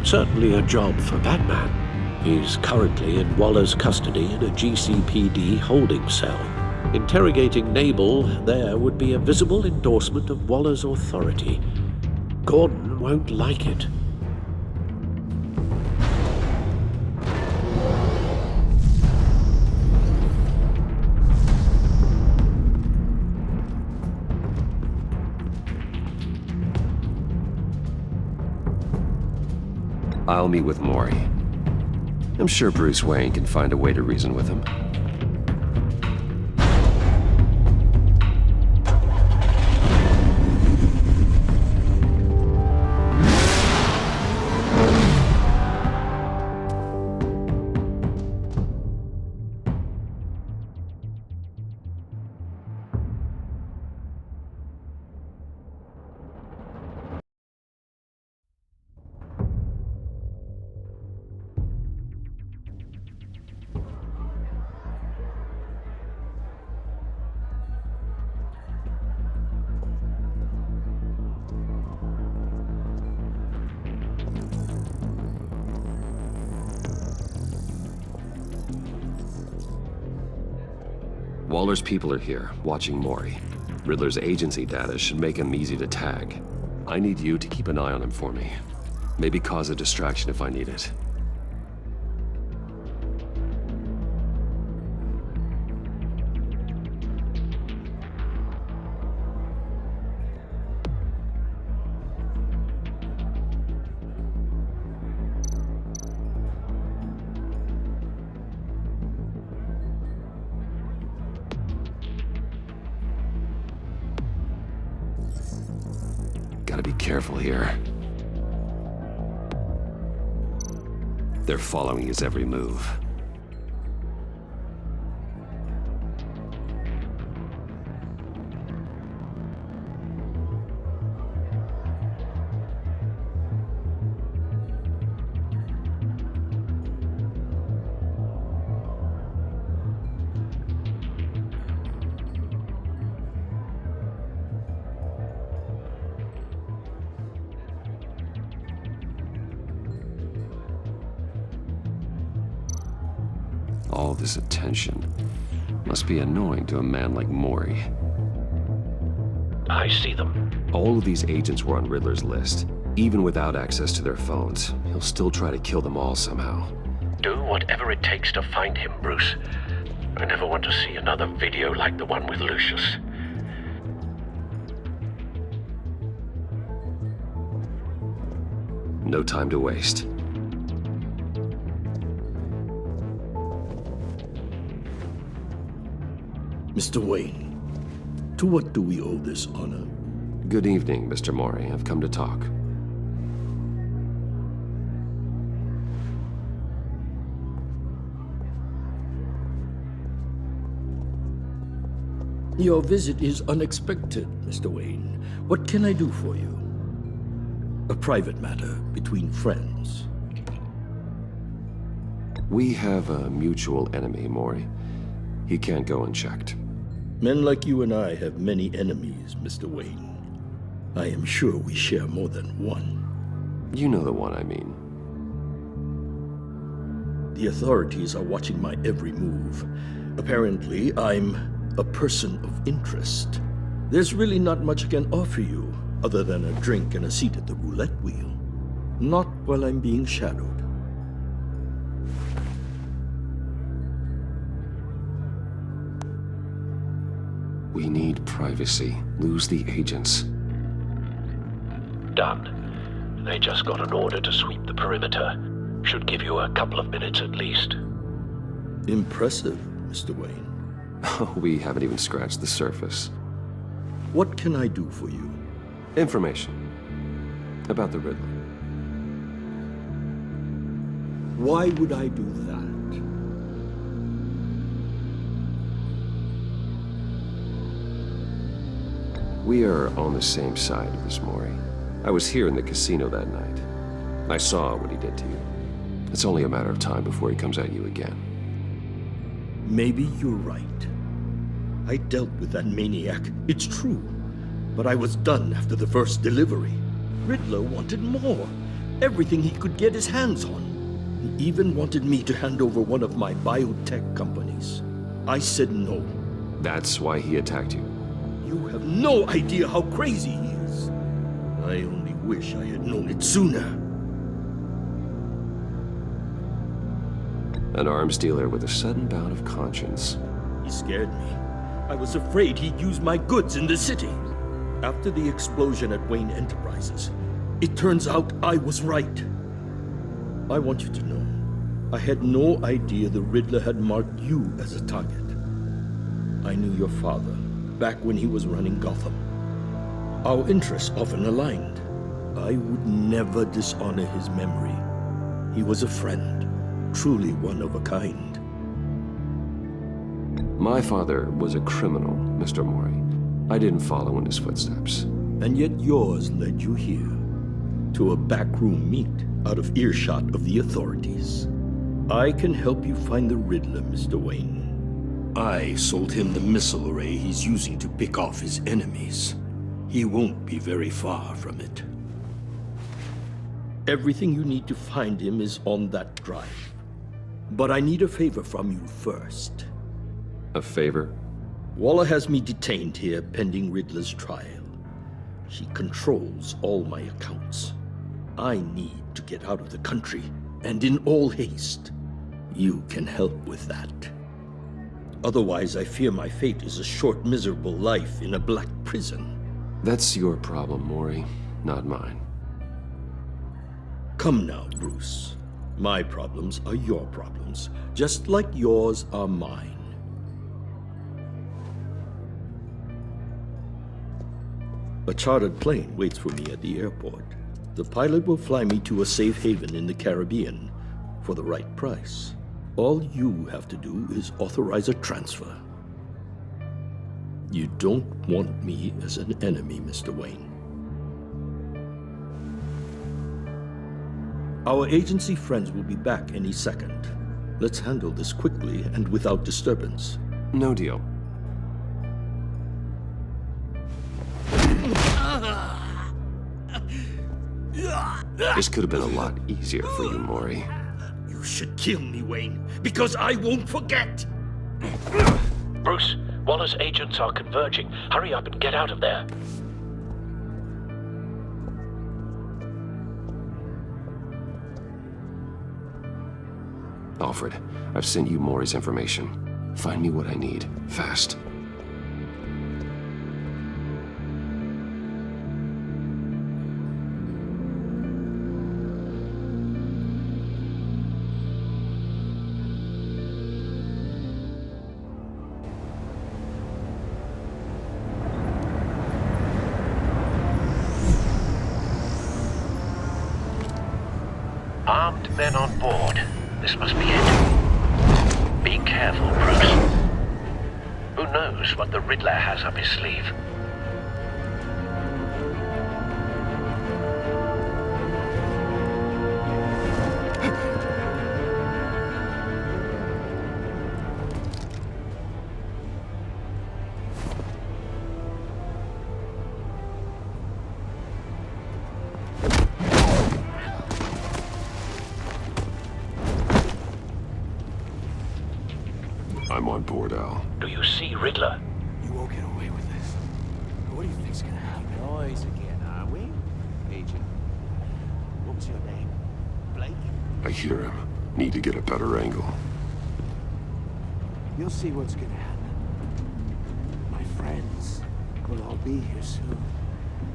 Certainly a job for Batman. He's currently in Waller's custody in a GCPD holding cell. Interrogating Nabel there would be a visible endorsement of Waller's authority. Gordon won't like it. I'll meet with Mori. I'm sure Bruce Wayne can find a way to reason with him. Waller's people are here, watching Mori. Riddler's agency data should make him easy to tag. I need you to keep an eye on him for me. Maybe cause a distraction if I need it. Gotta be careful here. They're following his every move. All this attention must be annoying to a man like Mori. I see them. All of these agents were on Riddler's list. Even without access to their phones, he'll still try to kill them all somehow. Do whatever it takes to find him, Bruce. I never want to see another video like the one with Lucius. No time to waste. Mr. Wayne, to what do we owe this honor? Good evening, Mr. Mori. I've come to talk. Your visit is unexpected, Mr. Wayne. What can I do for you? A private matter between friends. We have a mutual enemy, Mori. He can't go unchecked. Men like you and I have many enemies, Mr. Wayne. I am sure we share more than one. You know the one I mean. The authorities are watching my every move. Apparently, I'm a person of interest. There's really not much I can offer you, other than a drink and a seat at the roulette wheel. Not while I'm being shadowed. We need privacy. Lose the agents. Done. They just got an order to sweep the perimeter. Should give you a couple of minutes at least. Impressive, Mr. Wayne. We haven't even scratched the surface. What can I do for you? Information. About the Riddler. Why would I do that? We are on the same side of this, Mori. I was here in the casino that night. I saw what he did to you. It's only a matter of time before he comes at you again. Maybe you're right. I dealt with that maniac, it's true. But I was done after the first delivery. Riddler wanted more. Everything he could get his hands on. He even wanted me to hand over one of my biotech companies. I said no. That's why he attacked you? You have no idea how crazy he is. I only wish I had known it sooner. An arms dealer with a sudden bout of conscience. He scared me. I was afraid he'd use my goods in the city. After the explosion at Wayne Enterprises, it turns out I was right. I want you to know, I had no idea the Riddler had marked you as a target. I knew your father back when he was running Gotham. Our interests often aligned. I would never dishonor his memory. He was a friend, truly one of a kind. My father was a criminal, Mr. Mori. I didn't follow in his footsteps. And yet yours led you here, to a backroom meet out of earshot of the authorities. I can help you find the Riddler, Mr. Wayne. I sold him the missile array he's using to pick off his enemies. He won't be very far from it. Everything you need to find him is on that drive. But I need a favor from you first. A favor? Waller has me detained here pending Riddler's trial. She controls all my accounts. I need to get out of the country, and in all haste. You can help with that. Otherwise, I fear my fate is a short, miserable life in a black prison. That's your problem, Mori, not mine. Come now, Bruce. My problems are your problems, just like yours are mine. A chartered plane waits for me at the airport. The pilot will fly me to a safe haven in the Caribbean for the right price. All you have to do is authorize a transfer. You don't want me as an enemy, Mr. Wayne. Our agency friends will be back any second. Let's handle this quickly and without disturbance. No deal. This could have been a lot easier for you, Mori. You should kill me, Wayne, because I won't forget! Bruce, Waller's agents are converging. Hurry up and get out of there. Alfred, I've sent you Mori's information. Find me what I need, fast. Armed men on board. This must be it. Be careful, Bruce. Who knows what the Riddler has up his sleeve? I'm on board, Al. Do you see Riddler? You won't get away with this. What do you think's gonna happen? Noise again, are we? Agent. What's your name? Blake? I hear him. Need to get a better angle. You'll see what's gonna happen. My friend. friends will all be here soon.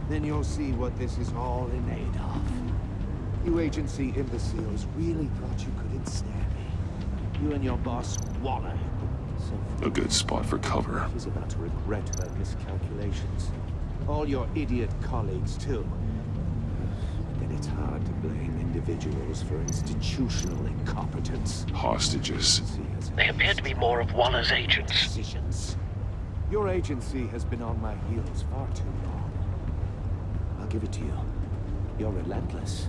Then you'll see what this is all in aid of. You agency imbeciles really thought you could ensnare me. You and your boss, Waller. A good spot for cover. She's about to regret her miscalculations. All your idiot colleagues, too. Then it's hard to blame individuals for institutional incompetence. Hostages. They appear to be more of Waller's agents. Decisions. Your agency has been on my heels far too long. I'll give it to you. You're relentless.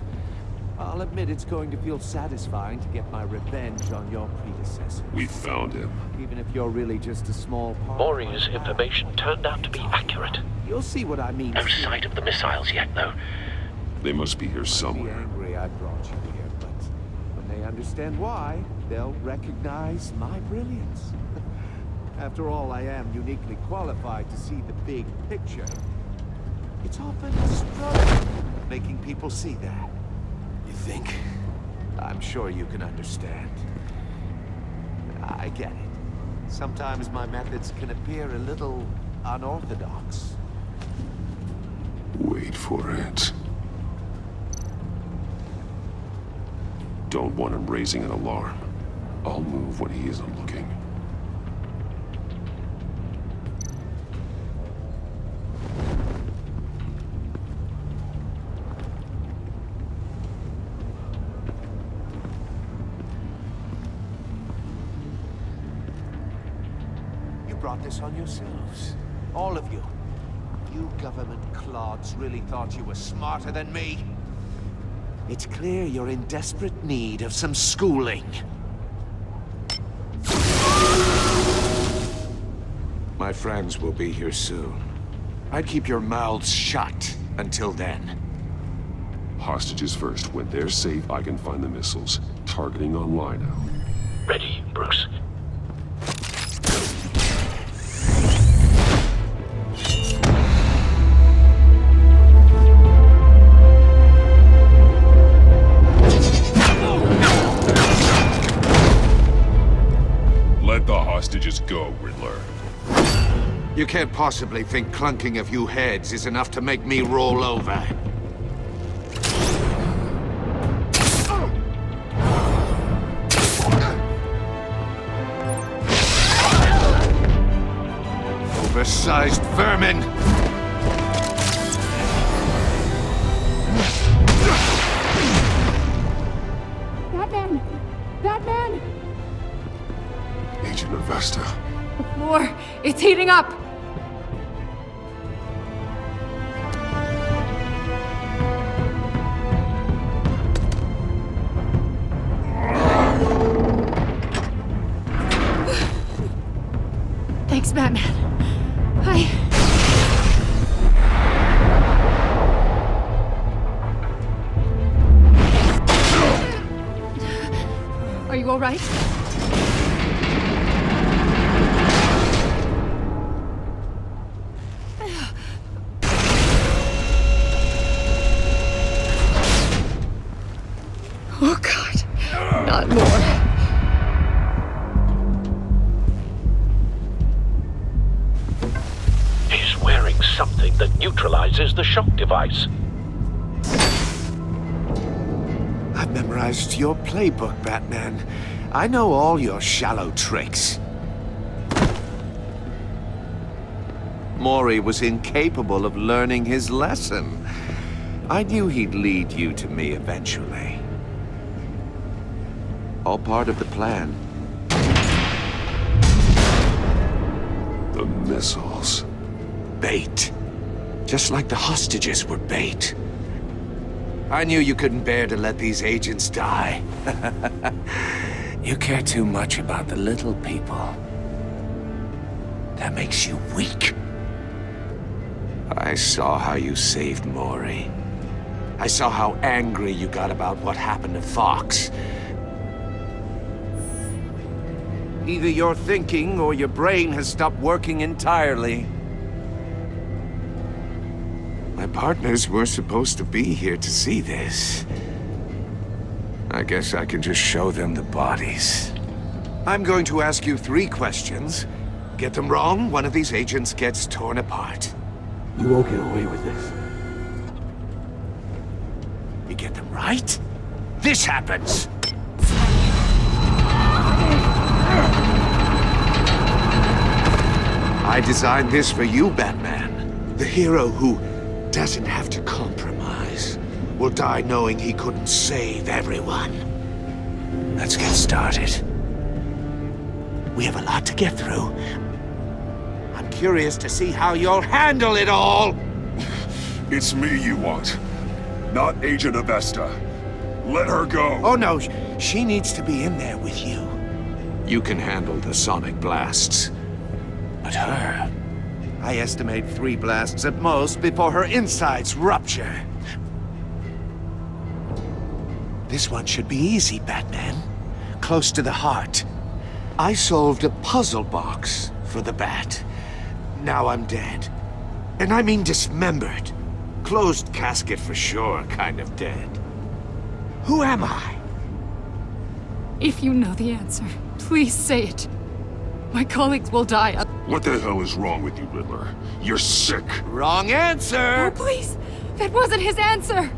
I'll admit it's going to feel satisfying to get my revenge on your predecessor. We found him. Even if you're really just a small part. Mori's information turned out to be accurate. You'll see what I mean. No sight of the missiles yet, though. They must be here somewhere. I'd be angry I brought you here, but when they understand why, they'll recognize my brilliance. After all, I am uniquely qualified to see the big picture. It's often a struggle making people see that. You think? I'm sure you can understand. I get it. Sometimes my methods can appear a little unorthodox. Wait for it. Don't want him raising an alarm. I'll move when he isn't looking. Brought this on yourselves. All of you. You government clods really thought you were smarter than me. It's clear you're in desperate need of some schooling. My friends will be here soon. I'd keep your mouths shut until then. Hostages first. When they're safe, I can find the missiles. Targeting online now. Ready, Bruce. Let the hostages go, Riddler. You can't possibly think clunking a few heads is enough to make me roll over. Oversized vermin! Batman! Batman! Agent Avesta. The floor, it's heating up! Thanks, Batman. Are you all right? Oh, God. Not more. He's wearing something that neutralizes the shock device. I've memorized your playbook, Batman. I know all your shallow tricks. Mori was incapable of learning his lesson. I knew he'd lead you to me eventually. All part of the plan. The missiles. Bait. Just like the hostages were bait. I knew you couldn't bear to let these agents die. You care too much about the little people. That makes you weak. I saw how you saved Mori. I saw how angry you got about what happened to Fox. Either you're thinking or your brain has stopped working entirely. My partners were supposed to be here to see this. I guess I can just show them the bodies. I'm going to ask you 3 questions. Get them wrong, one of these agents gets torn apart. You won't get away with this. You get them right, this happens. I designed this for you, Batman. The hero who doesn't have to compromise will die knowing he couldn't save everyone. Let's get started. We have a lot to get through. I'm curious to see how you'll handle it all. It's me you want, not Agent Avesta. Let her go. Oh no, she needs to be in there with you. You can handle the sonic blasts. But her, I estimate 3 blasts at most before her insides rupture. This one should be easy, Batman. Close to the heart. I solved a puzzle box for the Bat. Now I'm dead. And I mean dismembered. Closed casket for sure, kind of dead. Who am I? If you know the answer, please say it. My colleagues will die. What the hell is wrong with you, Riddler? You're sick. Wrong answer! Oh, please! That wasn't his answer!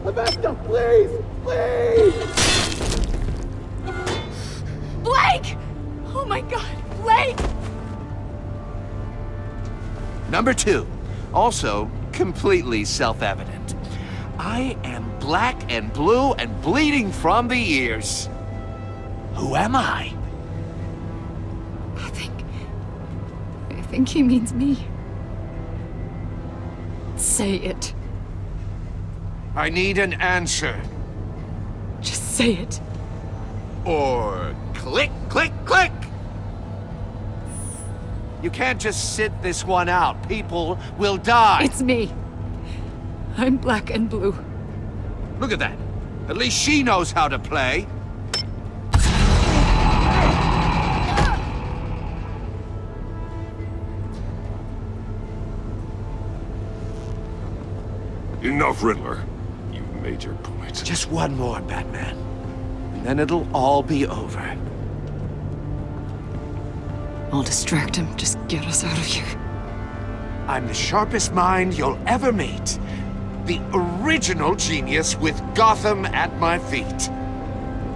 Avesta, please! Please! Blake! Oh my god, Blake! Number 2, also completely self-evident. I am black and blue and bleeding from the ears. Who am I? I think he means me. Say it. I need an answer. Just say it. Or click, click, click! You can't just sit this one out. People will die. It's me. I'm black and blue. Look at that. At least she knows how to play. Enough, Riddler. You've made your point. Just one more, Batman. And then it'll all be over. I'll distract him. Just get us out of here. I'm the sharpest mind you'll ever meet. The original genius with Gotham at my feet.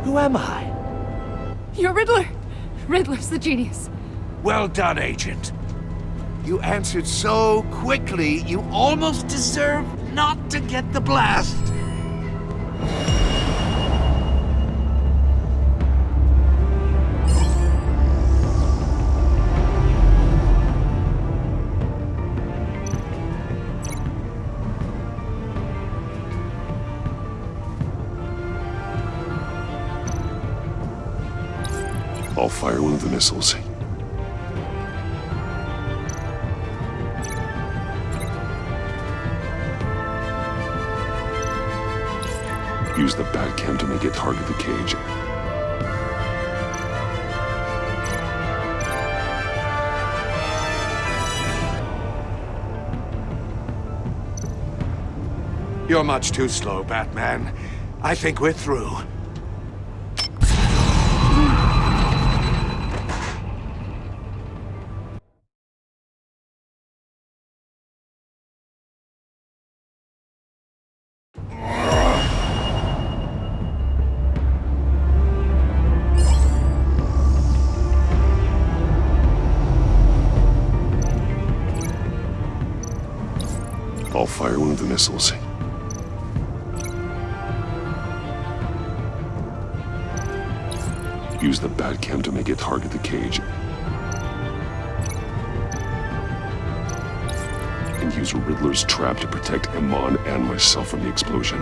Who am I? You're Riddler. Riddler's the genius. Well done, Agent. You answered so quickly, you almost deserve not to get the blast. I'll fire one of the missiles. Use the Batcam to make it target the cage. You're much too slow, Batman. I think we're through. I'll fire one of the missiles. Use the Batcam to make it target the cage. And use Riddler's trap to protect Iman and myself from the explosion.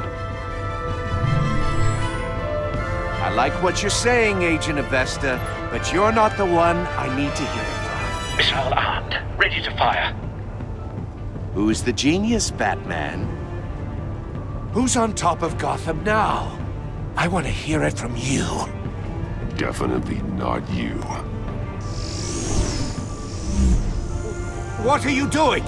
I like what you're saying, Agent Avesta, but you're not the one I need to hear it from. Missile armed, ready to fire. Who's the genius, Batman? Who's on top of Gotham now? I want to hear it from you. Definitely not you. What are you doing?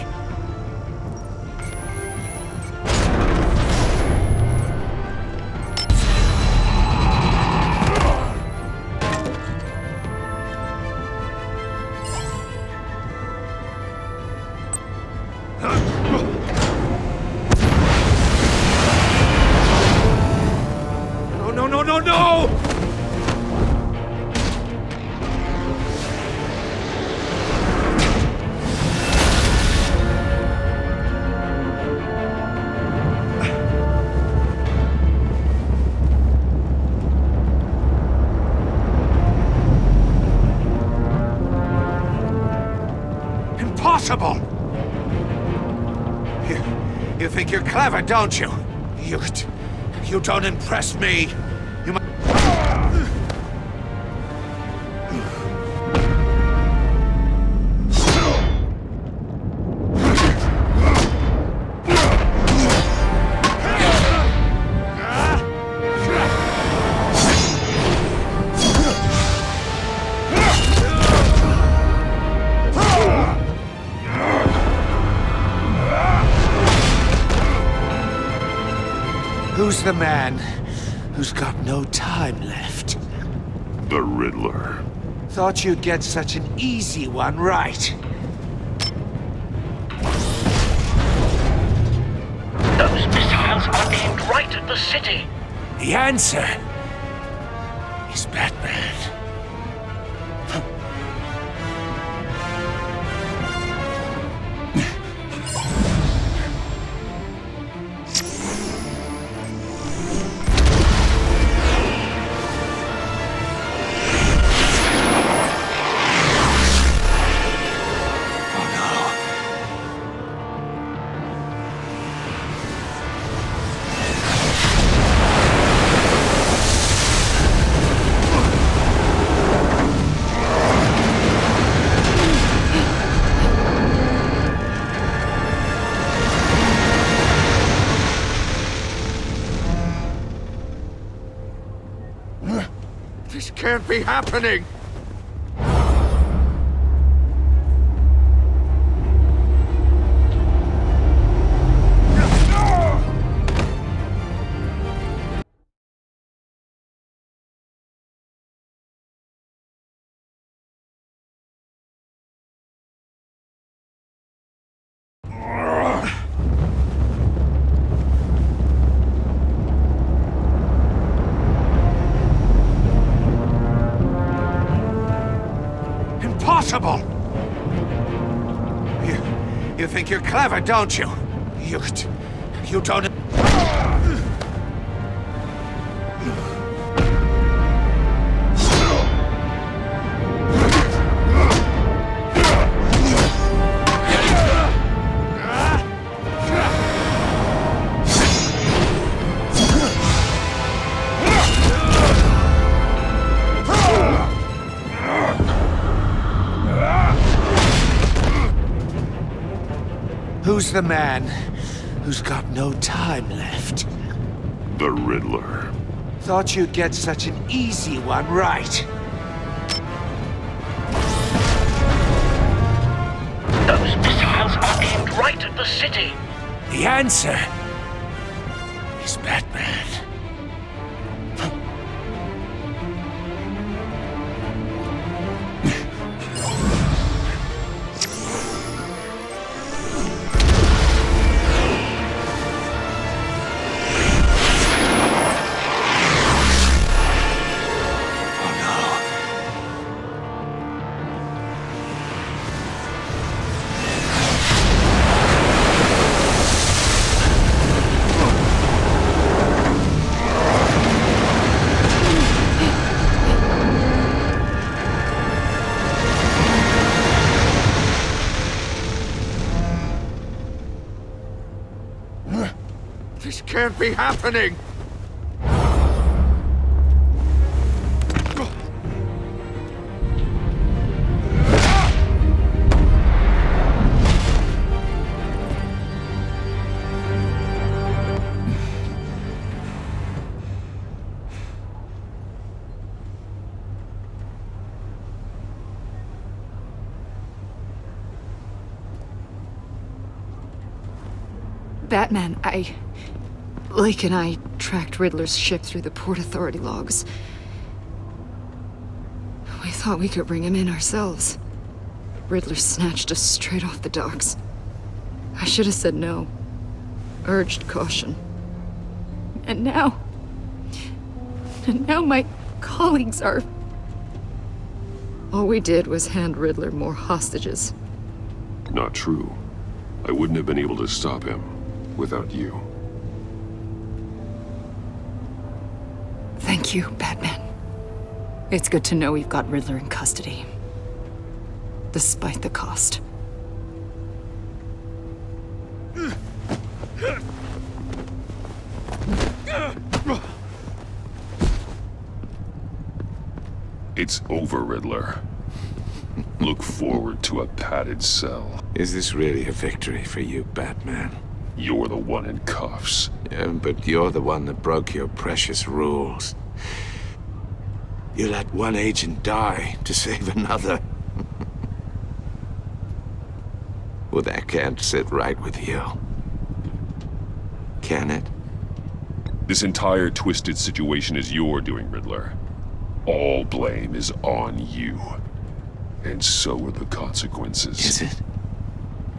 Impossible! You think you're clever, don't you? You don't impress me. You might... Who's the man who's got no time left? The Riddler. Thought you'd get such an easy one right. Those missiles are aimed right at the city. The answer is Batman. This can't be happening! Impossible! You think you're clever, don't you? You don't... Who's the man who's got no time left? The Riddler. Thought you'd get such an easy one right. Those missiles are aimed right at the city. The answer is Batman. This can't be happening! Batman, Lake and I tracked Riddler's ship through the Port Authority logs. We thought we could bring him in ourselves. Riddler snatched us straight off the docks. I should have said no. Urged caution. And now my colleagues are... All we did was hand Riddler more hostages. Not true. I wouldn't have been able to stop him without you. Thank you, Batman. It's good to know we've got Riddler in custody. Despite the cost. It's over, Riddler. Look forward to a padded cell. Is this really a victory for you, Batman? You're the one in cuffs. Yeah, but you're the one that broke your precious rules. You let one agent die to save another. Well, that can't sit right with you. Can it? This entire twisted situation is your doing, Riddler. All blame is on you. And so are the consequences. Is it?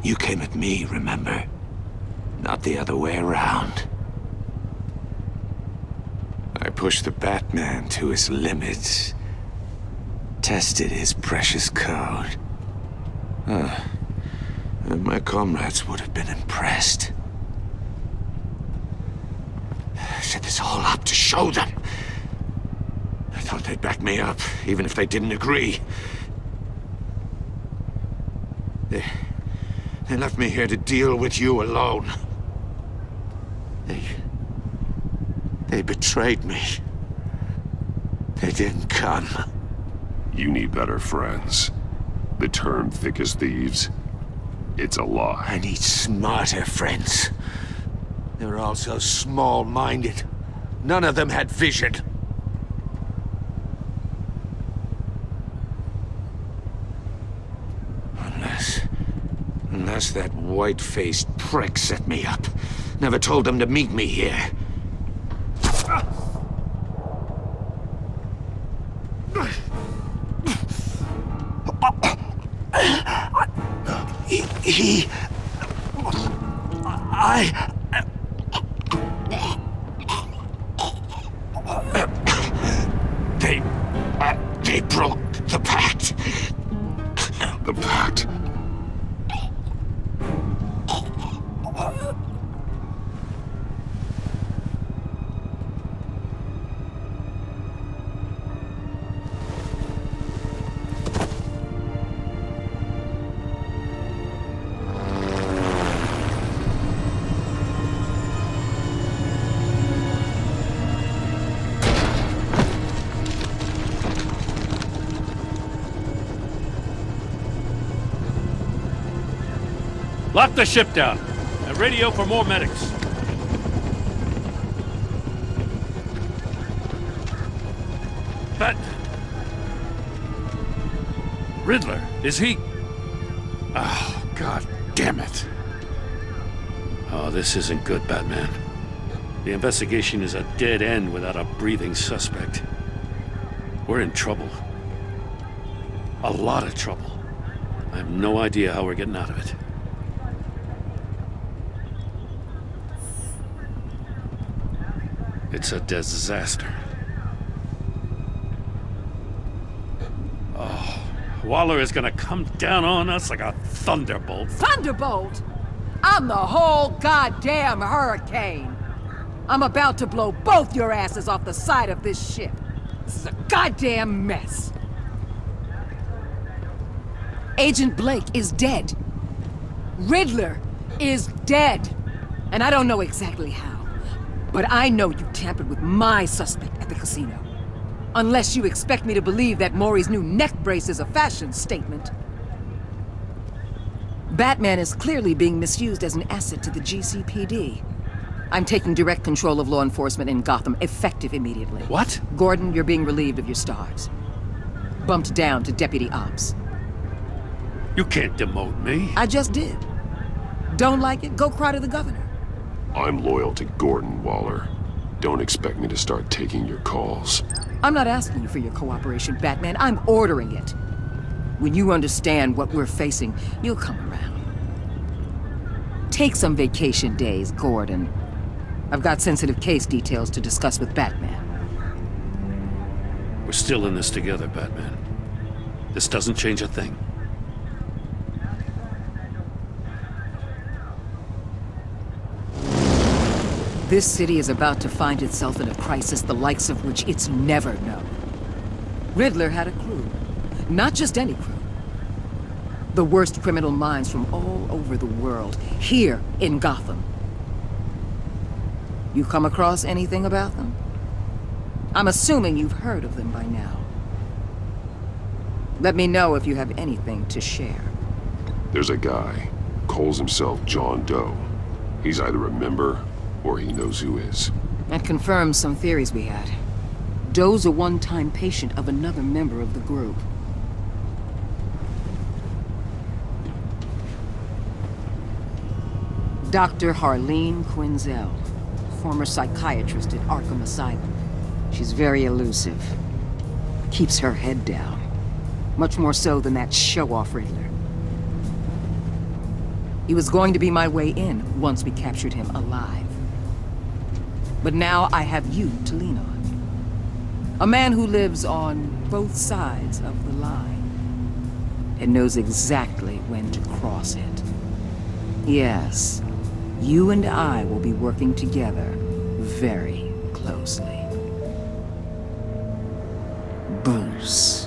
You came at me, remember? Not the other way around. I pushed the Batman to his limits. Tested his precious code. And my comrades would have been impressed. I set this all up to show them. I thought they'd back me up, even if they didn't agree. They left me here to deal with you alone. They betrayed me. They didn't come. You need better friends. The term thick as thieves, it's a lie. I need smarter friends. They were all so small-minded. None of them had vision. Unless that white-faced prick set me up. Never told them to meet me here. They broke the pact. The pact? Lock the ship down and radio for more medics. Riddler, is he? Oh, God damn it. Oh, this isn't good, Batman. The investigation is a dead end without a breathing suspect. We're in trouble. A lot of trouble. I have no idea how we're getting out of it. It's a disaster. Oh, Waller is gonna come down on us like a thunderbolt. Thunderbolt? I'm the whole goddamn hurricane. I'm about to blow both your asses off the side of this ship. This is a goddamn mess. Agent Blake is dead. Riddler is dead. And I don't know exactly how. But I know you tampered with my suspect at the casino. Unless you expect me to believe that Mori's new neck brace is a fashion statement. Batman is clearly being misused as an asset to the GCPD. I'm taking direct control of law enforcement in Gotham, effective immediately. What? Gordon, you're being relieved of your stars. Bumped down to Deputy Ops. You can't demote me. I just did. Don't like it? Go cry to the governor. I'm loyal to Gordon, Waller. Don't expect me to start taking your calls. I'm not asking you for your cooperation, Batman. I'm ordering it. When you understand what we're facing, you'll come around. Take some vacation days, Gordon. I've got sensitive case details to discuss with Batman. We're still in this together, Batman. This doesn't change a thing. This city is about to find itself in a crisis the likes of which it's never known. Riddler had a crew. Not just any crew. The worst criminal minds from all over the world, here in Gotham. You come across anything about them? I'm assuming you've heard of them by now. Let me know if you have anything to share. There's a guy, calls himself John Doe. He's either a member, or he knows who is. That confirms some theories we had. Doe's a one-time patient of another member of the group. Dr. Harleen Quinzel, former psychiatrist at Arkham Asylum. She's very elusive. Keeps her head down. Much more so than that show-off Riddler. He was going to be my way in once we captured him alive. But now I have you to lean on. A man who lives on both sides of the line and knows exactly when to cross it. Yes, you and I will be working together very closely. Bruce.